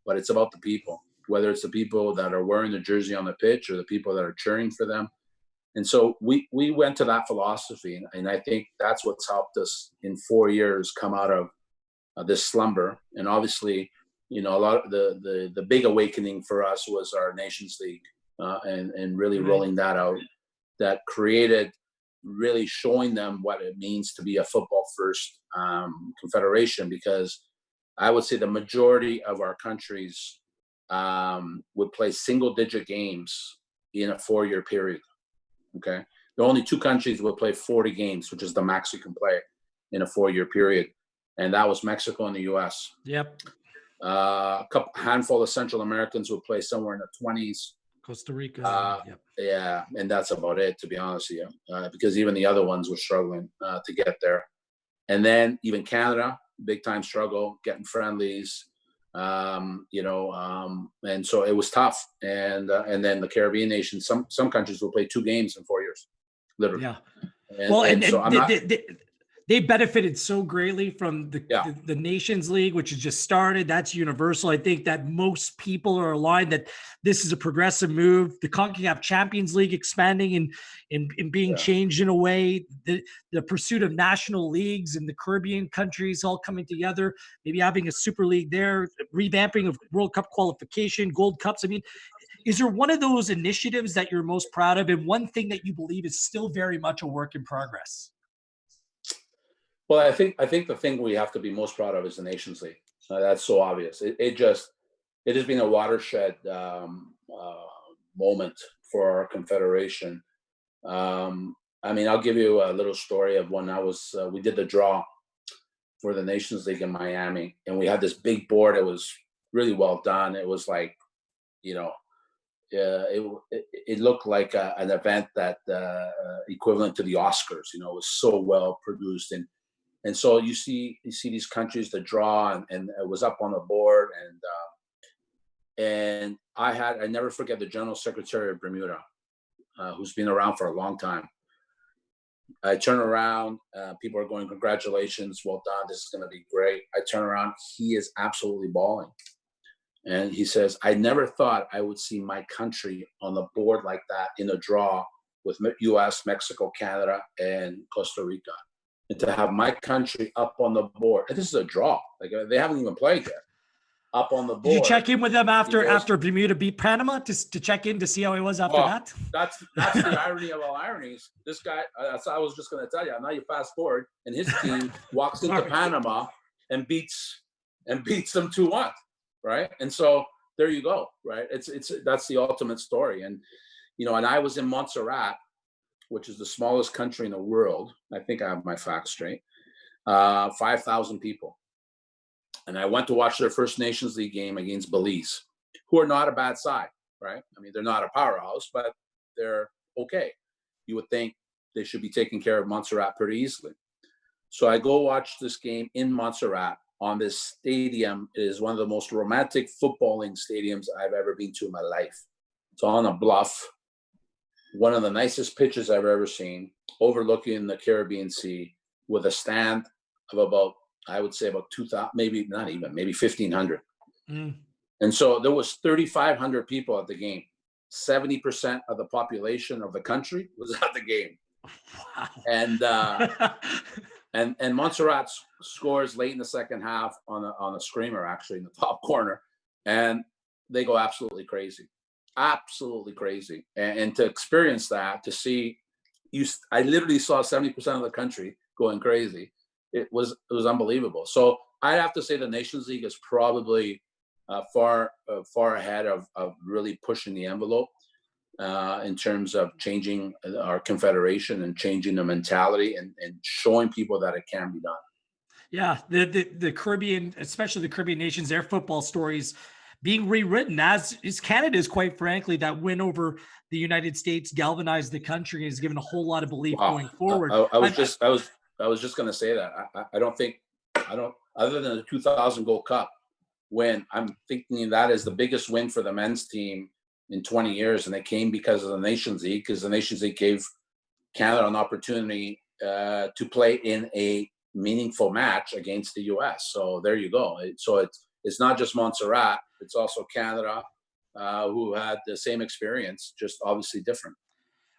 but it's about the people, whether it's the people that are wearing the jersey on the pitch or the people that are cheering for them. And so we went to that philosophy, and I think that's what's helped us in 4 years come out of this slumber. And obviously, a lot of the big awakening for us was our Nations League and really rolling that out. That created really showing them what it means to be a football first confederation, because I would say the majority of our countries would play single digit games in a 4-year period. Okay. The only 2 countries will play 40 games, which is the max you can play in a 4-year period. And that was Mexico and the US. Yep. A handful of Central Americans will play somewhere in the 20s. Costa Rica. Yep. Yeah. And that's about it, to be honest with you, because even the other ones were struggling to get there. And then even Canada, big time struggle, getting friendlies. And so it was tough. And then the Caribbean nations, some countries will play 2 games in 4 years, literally. Yeah. They benefited so greatly from the Nations League, which has just started. That's universal. I think that most people are aligned that this is a progressive move. The CONCACAF Champions League expanding and being changed in a way. The pursuit of national leagues in the Caribbean countries all coming together, maybe having a Super League there, revamping of World Cup qualification, Gold Cups. I mean, is there one of those initiatives that you're most proud of, and one thing that you believe is still very much a work in progress? Well, I think the thing we have to be most proud of is the Nations League. That's so obvious. It has been a watershed moment for our confederation. I'll give you a little story of when we did the draw for the Nations League in Miami, and we had this big board. It was really well done. It was like, it looked like an event that equivalent to the Oscars. You know, it was so well produced, and so you see these countries that draw, and it was up on the board, and I never forget the General Secretary of Bermuda, who's been around for a long time. I turn around, people are going, congratulations, well done, this is going to be great. I turn around, he is absolutely bawling. And he says, I never thought I would see my country on the board like that in a draw with US, Mexico, Canada, and Costa Rica. And to have my country up on the board, and this is a draw, like they haven't even played yet, up on the board. Did you check in with them after Bermuda beat Panama to check in to see how he was after that? That's the irony of all ironies. This guy, I was just going to tell you. Now you fast forward, and his team walks into Panama and beats them 2-1, right? And so there you go, right? That's the ultimate story. And you know, and I was in Montserrat, which is the smallest country in the world. I think I have my facts straight. 5,000 people. And I went to watch their First Nations League game against Belize, who are not a bad side, right? I mean, they're not a powerhouse, but they're okay. You would think they should be taking care of Montserrat pretty easily. So I go watch this game in Montserrat on this stadium. It is one of the most romantic footballing stadiums I've ever been to in my life. It's on a bluff, one of the nicest pitches I've ever seen, overlooking the Caribbean Sea, with a stand of about, I would say about 2,000, maybe not even, maybe 1,500. And so there was 3,500 people at the game. 70% of the population of the country was at the game. Wow. And Montserrat scores late in the second half on a screamer, actually, in the top corner. And they go absolutely crazy. Absolutely crazy. And to experience that, to see, I literally saw 70% of the country going crazy. It was unbelievable. So I'd have to say the Nations League is probably far ahead of really pushing the envelope in terms of changing our confederation and changing the mentality and showing people that it can be done. Yeah, the Caribbean, especially the Caribbean nations, their football stories being rewritten, as is Canada's, quite frankly. That win over the United States galvanized the country and has given a whole lot of belief going forward. I was just going to say that. I don't, other than the 2000 Gold Cup win, I'm thinking that is the biggest win for the men's team in 20 years. And it came because of the Nations League, because the Nations League gave Canada an opportunity to play in a meaningful match against the US. So there you go. So it's not just Montserrat, it's also Canada, who had the same experience, just obviously different.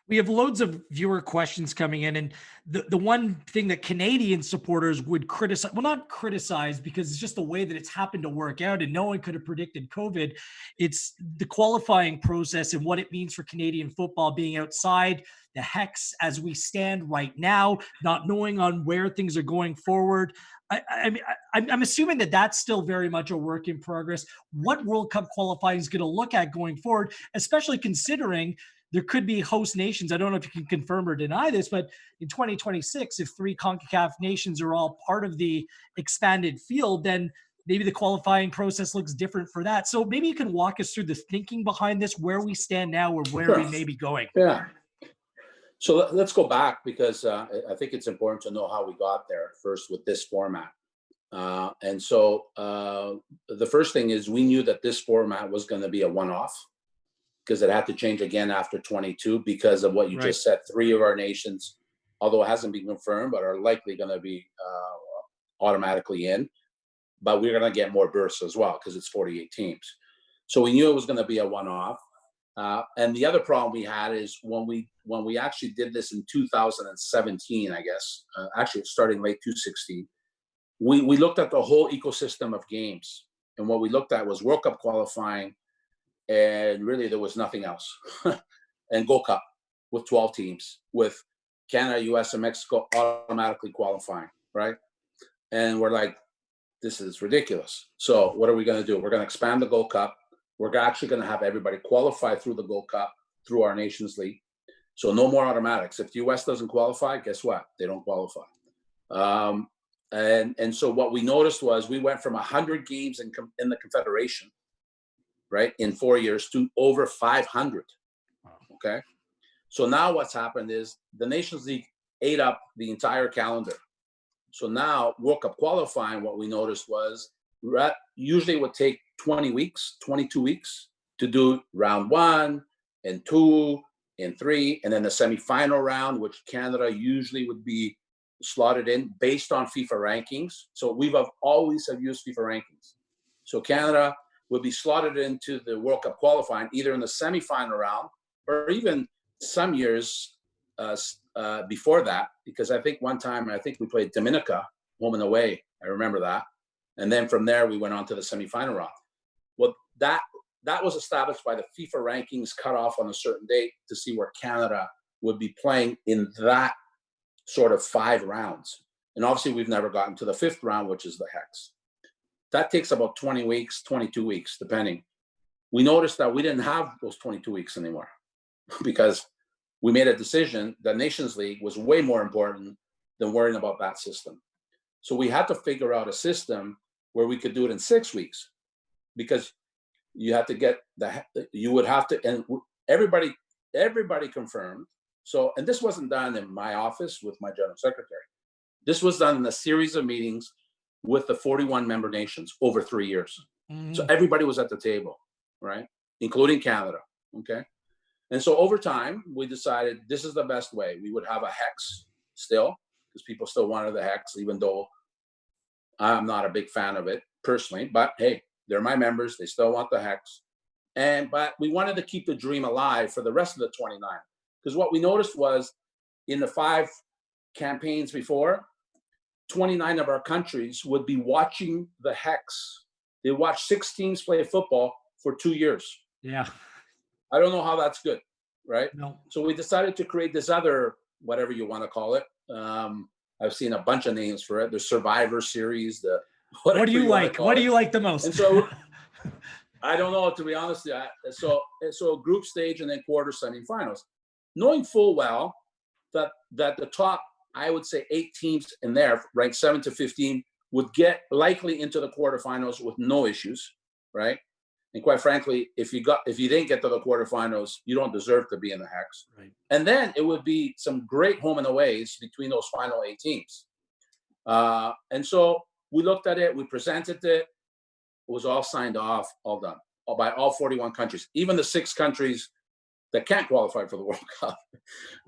We have loads of viewer questions coming in, and the one thing that Canadian supporters would criticize, well, not criticize, because it's just the way that it's happened to work out, and no one could have predicted COVID. It's the qualifying process and what it means for Canadian football being outside the hex as we stand right now, not knowing on where things are going forward. I'm assuming that that's still very much a work in progress. What World Cup qualifying is going to look at going forward, especially considering there could be host nations. I don't know if you can confirm or deny this, but in 2026, if 3 CONCACAF nations are all part of the expanded field, then maybe the qualifying process looks different for that. So maybe you can walk us through the thinking behind this, where we stand now or where we may be going. Yeah. So let's go back, because I think it's important to know how we got there first with this format. And so the first thing is, we knew that this format was going to be a one-off, because it had to change again after 22 because of what you just said. 3 of our nations, although it hasn't been confirmed, but are likely going to be automatically in. But we're going to get more berths as well, because it's 48 teams. So we knew it was going to be a one-off. And the other problem we had is when we actually did this in 2017, I guess, actually starting late 2016, we looked at the whole ecosystem of games. And what we looked at was World Cup qualifying, and really there was nothing else. And Gold Cup with 12 teams, with Canada, US, and Mexico automatically qualifying, right? And we're like, this is ridiculous. So what are we going to do? We're going to expand the Gold Cup. We're actually going to have everybody qualify through the Gold Cup, through our Nations League. So no more automatics. If the US doesn't qualify, guess what? They don't qualify. And so what we noticed was we went from 100 games in the Confederation right, in 4 years to over 500. Wow. Okay. So now what's happened is the Nations League ate up the entire calendar. So now World Cup qualifying, what we noticed was usually it would take 20 weeks, 22 weeks to do round 1 and 2 and 3, and then the semifinal round, which Canada usually would be slotted in based on FIFA rankings. So we've always have used FIFA rankings. So Canada would be slotted into the World Cup qualifying either in the semifinal round or even some years before that, because I think one time we played Dominica home and away. I remember that, and then from there we went on to the semifinal round. Well, that was established by the FIFA rankings cut off on a certain date to see where Canada would be playing in that sort of 5 rounds. And obviously we've never gotten to the 5th round, which is the Hex. That takes about 20 weeks, 22 weeks, depending. We noticed that we didn't have those 22 weeks anymore because we made a decision that Nations League was way more important than worrying about that system. So we had to figure out a system where we could do it in 6 weeks, because you have to get you would have to, and everybody confirmed. So, and this wasn't done in my office with my general secretary. This was done in a series of meetings with the 41 member nations over 3 years. So everybody was at the table, right? Including Canada, okay? And so over time, we decided this is the best way. We would have a Hex still, because people still wanted the Hex, even though I'm not a big fan of it personally. But hey, they're my members. They still want the Hex. But we wanted to keep the dream alive for the rest of the 29. Because what we noticed was in the 5 campaigns before, 29 of our countries would be watching the Hex. They watch 6 teams play football for 2 years. Yeah. I don't know how that's good, right? No. So we decided to create this other, whatever you want to call it. I've seen a bunch of names for it. The Survivor Series. What do you like? What do you like the most? And so I don't know, to be honest. So group stage and then quarter semifinals, knowing full well that the top, I would say 8 teams in there, ranked 7 to 15, would get likely into the quarterfinals with no issues, right? And quite frankly, if you didn't get to the quarterfinals, you don't deserve to be in the Hex. Right. And then it would be some great home and aways between those final 8 teams. And so we looked at it, we presented it. It was all signed off, all done, by all 41 countries, even the 6 countries that can't qualify for the World Cup,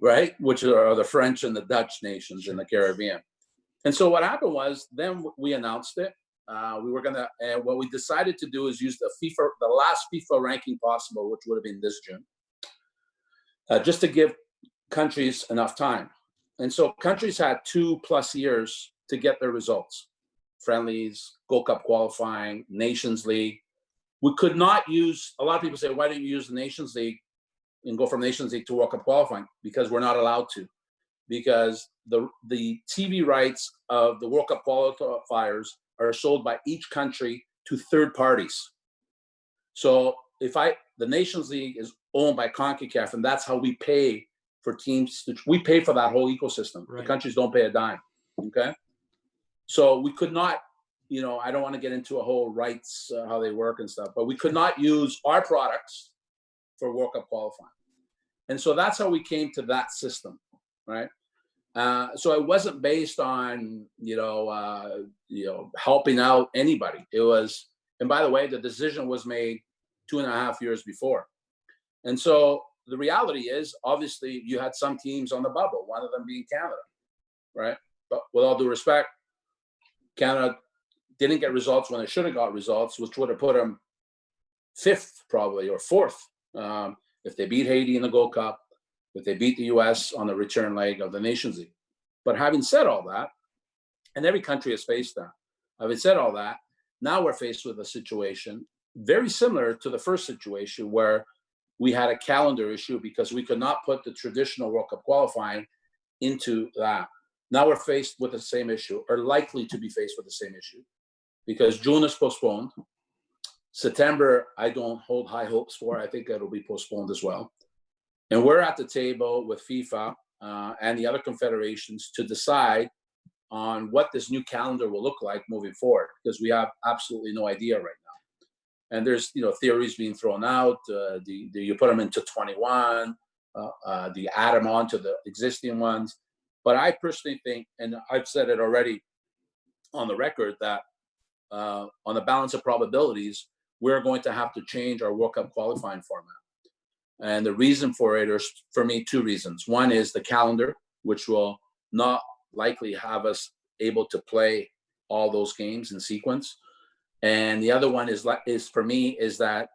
right? Which are the French and the Dutch nations in the Caribbean. And so what happened was, then we announced it. What we decided to do is use the last FIFA ranking possible, which would have been this June, just to give countries enough time. And so countries had 2+ years to get their results: friendlies, Gold Cup qualifying, Nations League. We could not use. A lot of people say, "Why don't you use the Nations League and go from Nations League to World Cup qualifying?" Because we're not allowed to, because the TV rights of the World Cup qualifiers are sold by each country to third parties. So the Nations League is owned by CONCACAF, and that's how we pay for teams. We pay for that whole ecosystem. Right. The countries don't pay a dime. Okay. So we could not, I don't want to get into a whole rights, how they work and stuff, but we could not use our products for World Cup qualifying. And so that's how we came to that system, right? So it wasn't based on, helping out anybody. It was, and by the way, the decision was made 2.5 years before. And so the reality is, obviously, you had some teams on the bubble, one of them being Canada, right? But with all due respect, Canada didn't get results when they should have got results, which would have put them 5th probably, or 4th, if they beat Haiti in the Gold Cup, if they beat the US on the return leg of the Nations League. But having said all that, and every country has faced that, having said all that, now we're faced with a situation very similar to the first situation, where we had a calendar issue because we could not put the traditional World Cup qualifying into that. Now we're faced with the same issue, or likely to be faced with the same issue, because June is postponed. September, I don't hold high hopes for. I think it'll be postponed as well. And we're at the table with FIFA and the other confederations to decide on what this new calendar will look like moving forward, because we have absolutely no idea right now. And there's, theories being thrown out. Do you put them into 21? Do you add them on to the existing ones? But I personally think, and I've said it already on the record, that on the balance of probabilities, we're going to have to change our World Cup qualifying format. And the reason for it is, for me, two reasons. One is the calendar, which will not likely have us able to play all those games in sequence. And the other one is for me, is that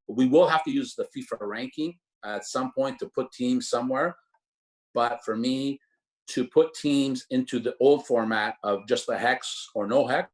we will have to use the FIFA ranking at some point to put teams somewhere. But for me, to put teams into the old format of just the hex or no hex,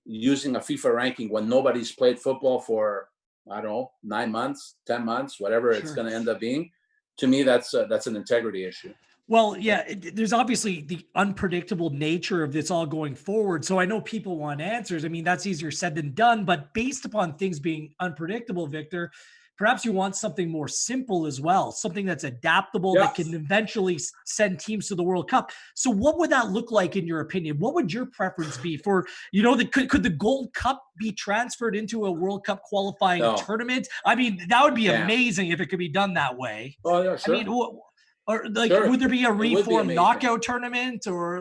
using a FIFA ranking when nobody's played football for, I don't know, 9 months, 10 months, whatever it's going to end up being, to me, that's an integrity issue. Well, yeah, there's obviously the unpredictable nature of this all going forward. So I know people want answers. I mean, that's easier said than done. But based upon things being unpredictable, Victor, perhaps you want something more simple as well, something that's adaptable, that can eventually send teams to the World Cup. So what would that look like in your opinion? What would your preference be for, could the Gold Cup be transferred into a World Cup qualifying tournament? I mean, that would be amazing if it could be done that way. Oh, yeah, sure. I mean, would there be a reformed knockout tournament, or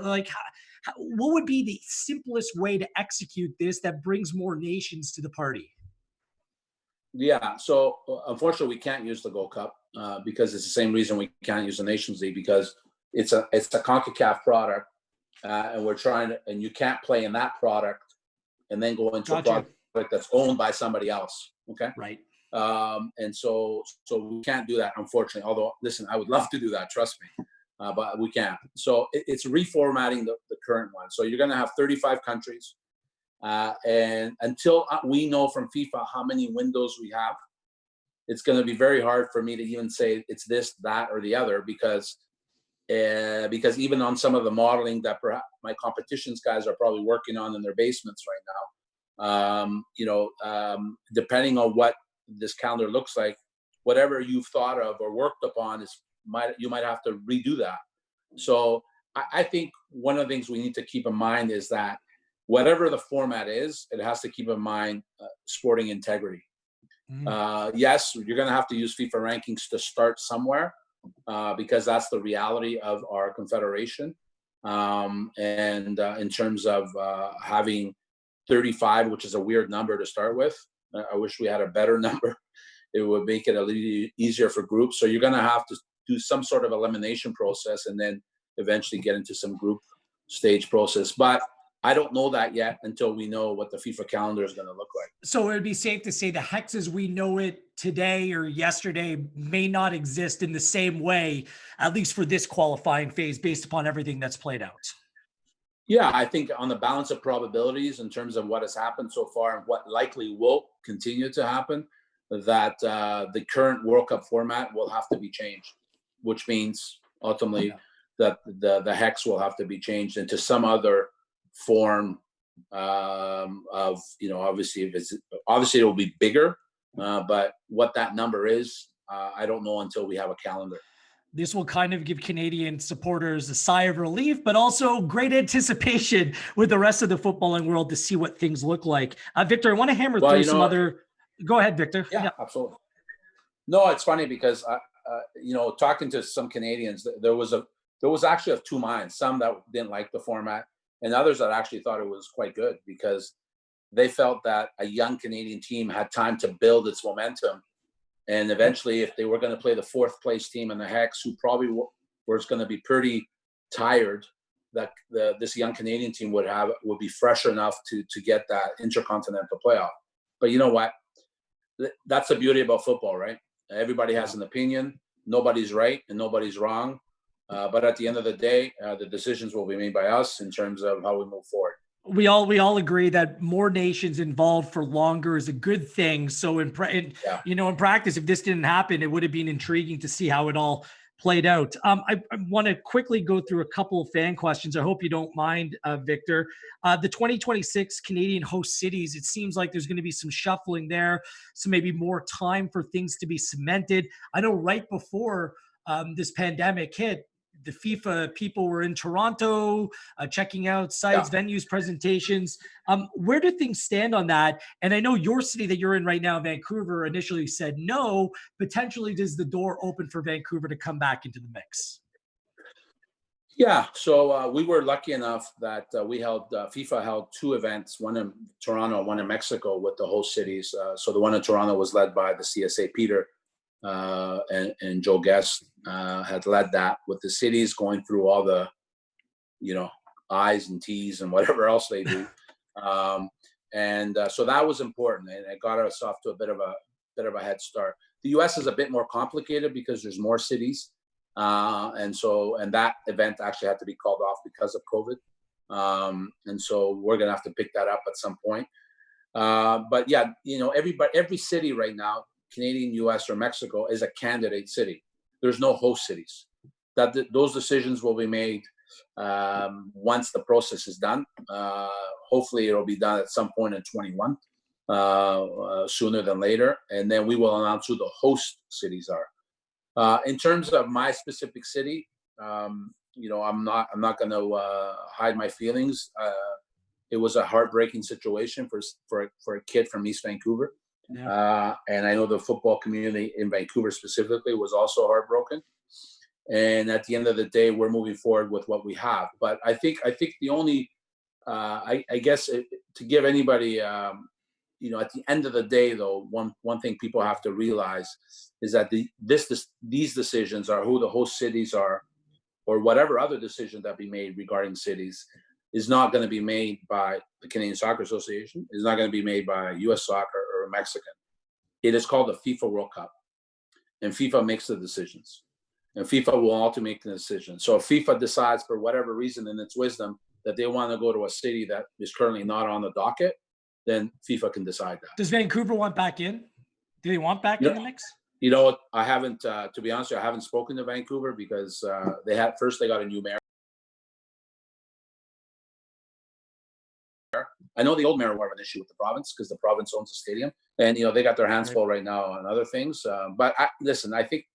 what would be the simplest way to execute this that brings more nations to the party? Yeah, so unfortunately, we can't use the Gold Cup because it's the same reason we can't use the Nations League, because it's a CONCACAF product, and and you can't play in that product and then go into a product that's owned by somebody else. Okay, right. And so we can't do that, unfortunately. Although, listen, I would love to do that, trust me, but we can't. So it's reformatting the current one. So you're going to have 35 countries. And until we know from FIFA how many windows we have, it's going to be very hard for me to even say it's this, that, or the other, because even on some of the modeling that perhaps my competitions guys are probably working on in their basements right now, depending on what this calendar looks like, whatever you've thought of or worked upon you might have to redo that. So I think one of the things we need to keep in mind is that whatever the format is, it has to keep in mind sporting integrity. Yes, you're going to have to use FIFA rankings to start somewhere, because that's the reality of our confederation. And in terms of having 35, which is a weird number to start with, I wish we had a better number. It would make it a little easier for groups. So you're going to have to do some sort of elimination process and then eventually get into some group stage process. But I don't know that yet until we know what the FIFA calendar is going to look like. So it would be safe to say the hex as we know it today or yesterday may not exist in the same way, at least for this qualifying phase, based upon everything that's played out. Yeah, I think on the balance of probabilities in terms of what has happened so far and what likely will continue to happen, that the current World Cup format will have to be changed, which means ultimately that the hex will have to be changed into some other form of, obviously it will be bigger, but what that number is, I don't know until we have a calendar. This will kind of give Canadian supporters a sigh of relief, but also great anticipation with the rest of the footballing world to see what things look like. Victor, I want to hammer through some other. Go ahead, Victor. Yeah, absolutely. No, it's funny because talking to some Canadians, there was actually of two minds. Some that didn't like the format, and others that actually thought it was quite good because they felt that a young Canadian team had time to build its momentum. And eventually, if they were going to play the fourth place team in the hex, who probably was going to be pretty tired, that this young Canadian team would be fresh enough to get that intercontinental playoff. But you know what? That's the beauty about football, right? Everybody has an opinion. Nobody's right and nobody's wrong. But at the end of the day, the decisions will be made by us in terms of how we move forward. We all agree that more nations involved for longer is a good thing. So in practice, if this didn't happen, it would have been intriguing to see how it all played out. I want to quickly go through a couple of fan questions. I hope you don't mind, Victor. The 2026 Canadian host cities, it seems like there's going to be some shuffling there, so maybe more time for things to be cemented. I know right before this pandemic hit, the FIFA people were in Toronto, checking out sites, venues, presentations. Where do things stand on that? And I know your city that you're in right now, Vancouver, initially said no. Potentially, does the door open for Vancouver to come back into the mix? Yeah, so we were lucky enough that FIFA held two events, one in Toronto, one in Mexico, with the host cities. So the one in Toronto was led by the CSA Peter, and Joe Guest had led that, with the cities going through all the, I's and T's and whatever else they do. So that was important, and it got us off to a bit of a head start. The U.S. is a bit more complicated because there's more cities. And that event actually had to be called off because of COVID. And so we're going to have to pick that up at some point. But yeah, every city right now, Canadian, US, or Mexico, is a candidate city. There's no host cities. Those decisions will be made once the process is done. Hopefully it'll be done at some point in 21, sooner than later. And then we will announce who the host cities are. In terms of my specific city, I'm not going to hide my feelings. It was a heartbreaking situation for a kid from East Vancouver, and I know the football community in Vancouver specifically was also heartbroken. And at the end of the day, we're moving forward with what we have. But I think the only, I guess, to give anybody, at the end of the day, though, one thing people have to realize is that these decisions are who the host cities are, or whatever other decision that be made regarding cities is not going to be made by the Canadian Soccer Association. It's not going to be made by U.S. Soccer or Mexican. It is called the FIFA World Cup, and FIFA makes the decisions, and FIFA will ultimately make the decision. So if FIFA decides, for whatever reason, in its wisdom, that they want to go to a city that is currently not on the docket, then FIFA can decide that. Does Vancouver want back in? Do they want back in the mix? I haven't, to be honest with you, I haven't spoken to Vancouver because they got a new mayor. I know the old mayor will have an issue with the province because the province owns the stadium, and they got their hands full right now on other things. But listen, I think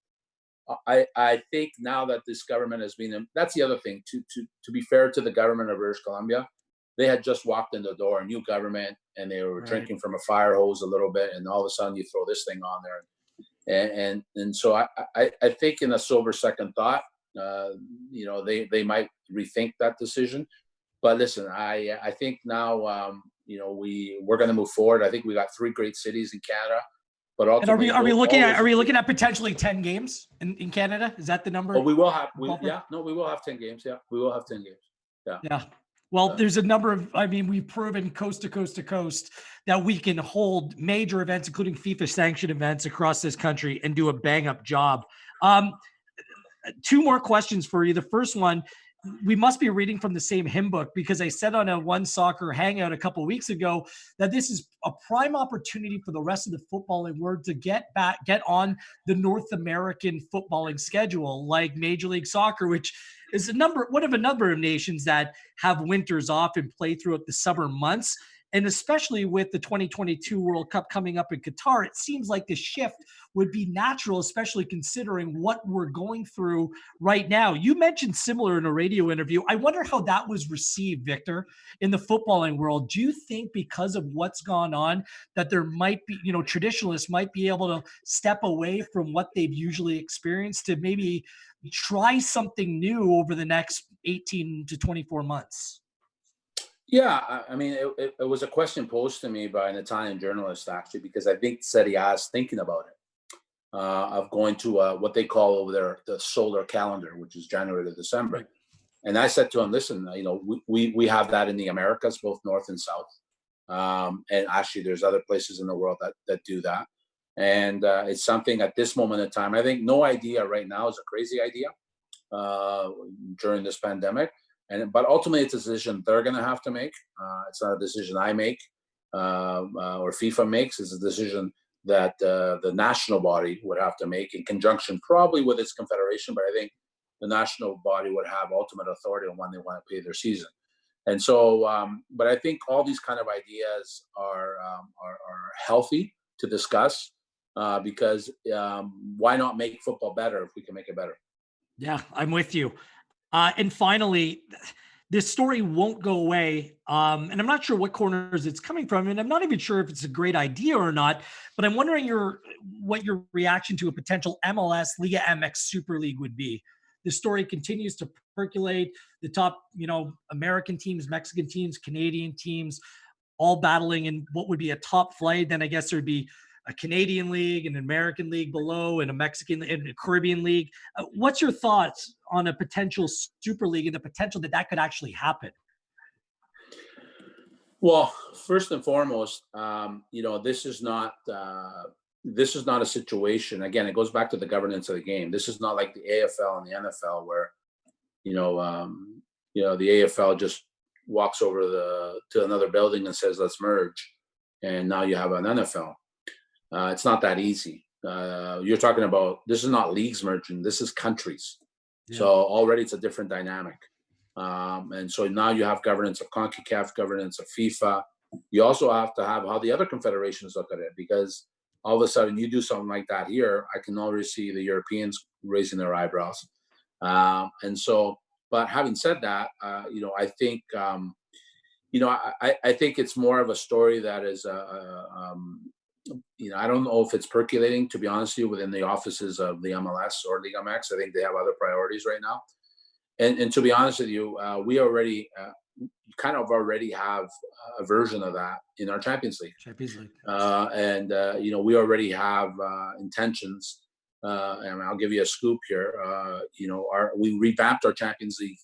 now that this government has been, that's the other thing. To be fair to the government of British Columbia, they had just walked in the door, a new government, and they were drinking from a fire hose a little bit, and all of a sudden you throw this thing on there, and so I think, in a sober second thought, they might rethink that decision. But listen, I think now we're going to move forward. I think we got 3 great cities in Canada. But ultimately, are we looking at potentially 10 games in Canada? Is that the number? Oh, we will have 10 games. Yeah, we will have 10 games. Yeah. Well, there's a number of, we've proven coast to coast to coast that we can hold major events, including FIFA sanctioned events, across this country and do a bang up job. 2 more questions for you. The first one, we must be reading from the same hymn book, because I said on a One Soccer hangout a couple of weeks ago that this is a prime opportunity for the rest of the footballing world to get on the North American footballing schedule, like Major League Soccer, which is one of a number of nations that have winters off and play throughout the summer months. And especially with the 2022 World Cup coming up in Qatar, it seems like the shift would be natural, especially considering what we're going through right now. You mentioned similar in a radio interview. I wonder how that was received, Victor, in the footballing world. Do you think, because of what's gone on, that there might be, traditionalists might be able to step away from what they've usually experienced to maybe try something new over the next 18 to 24 months? Yeah, it was a question posed to me by an Italian journalist, actually, because I think Serie A is thinking about it, of going to what they call over there the solar calendar, which is January to December. Right. And I said to him, listen, we have that in the Americas, both North and South. And actually, there's other places in the world that do that. And it's something at this moment in time, I think no idea right now is a crazy idea during this pandemic. But ultimately, it's a decision they're going to have to make. It's not a decision I make or FIFA makes. It's a decision that the national body would have to make in conjunction probably with its confederation. But I think the national body would have ultimate authority on when they want to pay their season. And so, but I think all these kind of ideas are healthy to discuss because why not make football better if we can make it better? Yeah, I'm with you. And finally, this story won't go away. And I'm not sure what corners it's coming from, and I'm not even sure if it's a great idea or not. But I'm wondering what your reaction to a potential MLS Liga MX Super League would be. The story continues to percolate. The top, American teams, Mexican teams, Canadian teams, all battling in what would be a top flight. Then I guess there'd be a Canadian league, an American league below, and a Mexican and a Caribbean league. What's your thoughts on a potential Super League and the potential that could actually happen? Well, first and foremost, this is not a situation. Again, it goes back to the governance of the game. This is not like the AFL and the NFL where the AFL just walks over to another building and says, let's merge, and now you have an NFL. It's not that easy. You're talking about, this is not leagues merging, this is countries. Yeah. So already it's a different dynamic. And so now you have governance of CONCACAF, governance of FIFA. You also have to have how the other confederations look at it, because all of a sudden you do something like that here, I can already see the Europeans raising their eyebrows. But having said that, I think, I think it's more of a story that is, I don't know if it's percolating, to be honest with you, within the offices of the MLS or Liga MX. I think they have other priorities right now. And to be honest with you, we already kind of already have a version of that in our Champions League. We already have intentions. And I'll give you a scoop here. We revamped our Champions League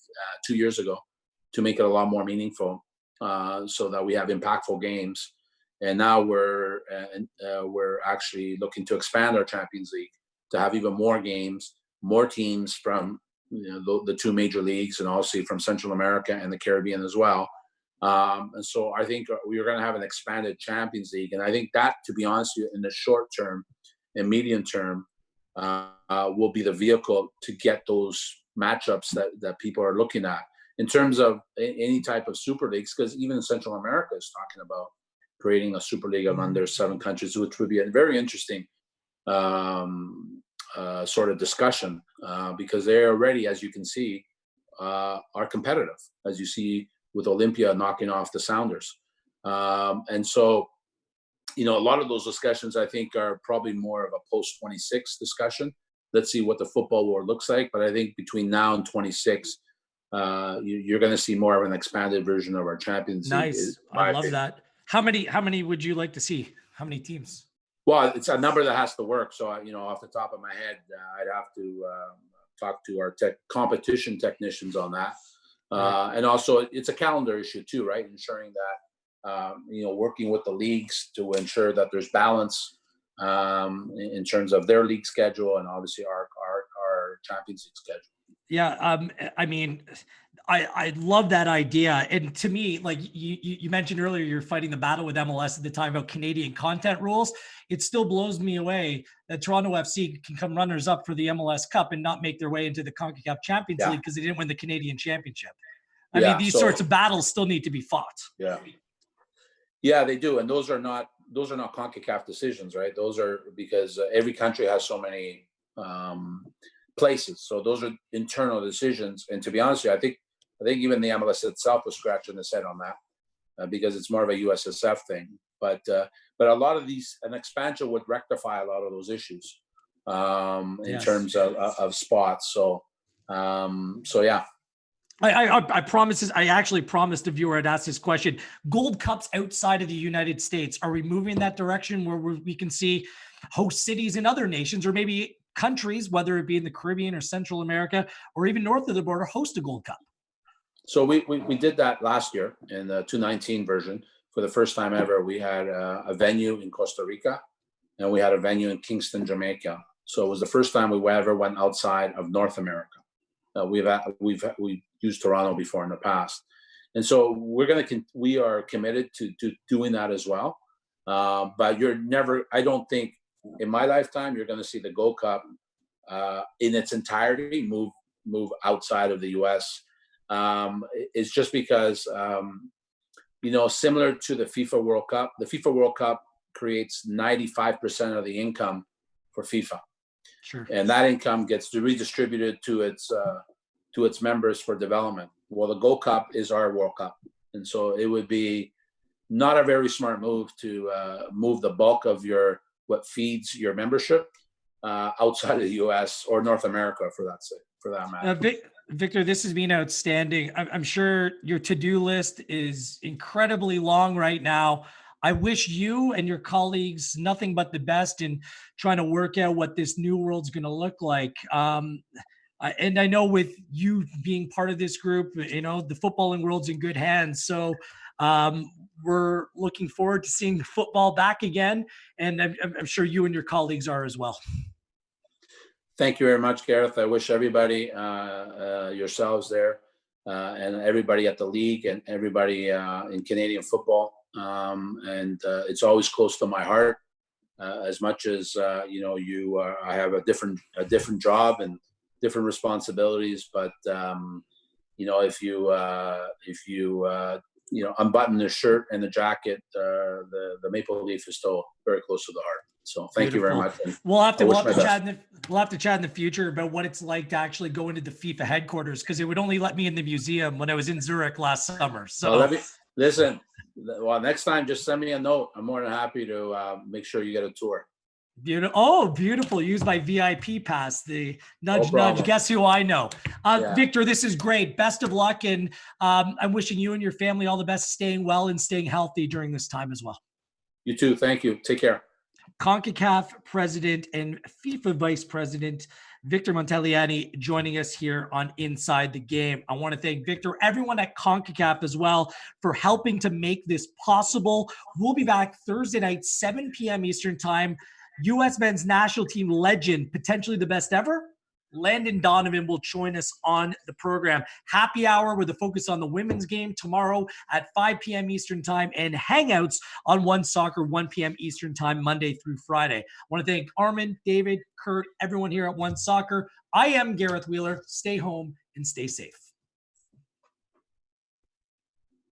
2 years ago to make it a lot more meaningful, so that we have impactful games. And now we're actually looking to expand our Champions League to have even more games, more teams from the two major leagues, and obviously from Central America and the Caribbean as well. And so I think we're going to have an expanded Champions League. And I think that, to be honest with you, in the short term and medium term, will be the vehicle to get those matchups that people are looking at. In terms of any type of super leagues, because even Central America is talking about creating a super league of under 7 countries, which would be a very interesting sort of discussion, because they already, as you can see, are competitive, as you see with Olympia knocking off the Sounders. And so, a lot of those discussions, I think, are probably more of a post-26 discussion. Let's see what the football world looks like. But I think between now and 26, you're going to see more of an expanded version of our Champions League. Nice. I love that. How many would you like to see? How many teams? Well, it's a number that has to work. So, off the top of my head, I'd have to talk to our competition technicians on that. And also, it's a calendar issue too, right? Ensuring that, working with the leagues to ensure that there's balance in terms of their league schedule and obviously our Champions League schedule. Yeah, I love that idea. And to me, like you mentioned earlier, you're fighting the battle with MLS at the time about Canadian content rules. It still blows me away that Toronto FC can come runners up for the MLS Cup and not make their way into the CONCACAF Champions League because they didn't win the Canadian Championship. I mean, these sorts of battles still need to be fought. Yeah, they do. And those are not CONCACAF decisions, right? Those are because every country has so many places. So those are internal decisions. And to be honest with you, I think even the MLS itself was scratching its head on that because it's more of a USSF thing. But a lot of an expansion would rectify a lot of those issues in terms of spots. So yeah. I promise. I actually promised a viewer I'd ask this question. Gold Cups outside of the United States, are we moving in that direction where we can see host cities in other nations or maybe countries, whether it be in the Caribbean or Central America or even north of the border, host a Gold Cup? So we did that last year in the 2019 version. For the first time ever, we had a venue in Costa Rica and we had a venue in Kingston, Jamaica. So it was the first time we ever went outside of North America. We've used Toronto before in the past, and so we are committed to doing that as well. But I don't think in my lifetime you're going to see the Gold Cup in its entirety move outside of the U.S. It's just because similar to the FIFA World Cup, the FIFA World Cup creates 95% of the income for FIFA. Sure. And that income gets redistributed to its to its members for development. Well, the Gold Cup is our World Cup. And so it would be not a very smart move to move the bulk of what feeds your membership outside of the U.S. or North America for that matter. Victor, this has been outstanding. I'm sure your to-do list is incredibly long right now. I wish you and your colleagues nothing but the best in trying to work out what this new world's going to look like. And I know with you being part of this group, the footballing world's in good hands. So we're looking forward to seeing the football back again. And I'm sure you and your colleagues are as well. Thank you very much, Gareth. I wish everybody, yourselves there, and everybody at the league and everybody in Canadian football. And it's always close to my heart, as much as, I have a different job and different responsibilities. But, if you unbutton the shirt and the jacket, the Maple Leaf is still very close to the heart. So thank you very much. We'll have to chat in the future about what it's like to actually go into the FIFA headquarters, because it would only let me in the museum when I was in Zurich last summer. So listen. Well, next time, just send me a note. I'm more than happy to make sure you get a tour. Beautiful. Oh, beautiful. Use my VIP pass. The nudge. Guess who I know? Victor, this is great. Best of luck. And I'm wishing you and your family all the best, staying well and staying healthy during this time as well. You too. Thank you. Take care. CONCACAF President and FIFA Vice President Victor Montagliani joining us here on Inside the Game. I want to thank Victor, everyone at CONCACAF as well, for helping to make this possible. We'll be back Thursday night, 7 p.m. Eastern Time. U.S. men's national team legend, potentially the best ever, Landon Donovan will join us on the program. Happy hour with a focus on the women's game tomorrow at 5 p.m. Eastern Time, and hangouts on One Soccer, 1 p.m. Eastern Time, Monday through Friday. I want to thank Armin, David, Kurt, everyone here at One Soccer. I am Gareth Wheeler. Stay home and stay safe.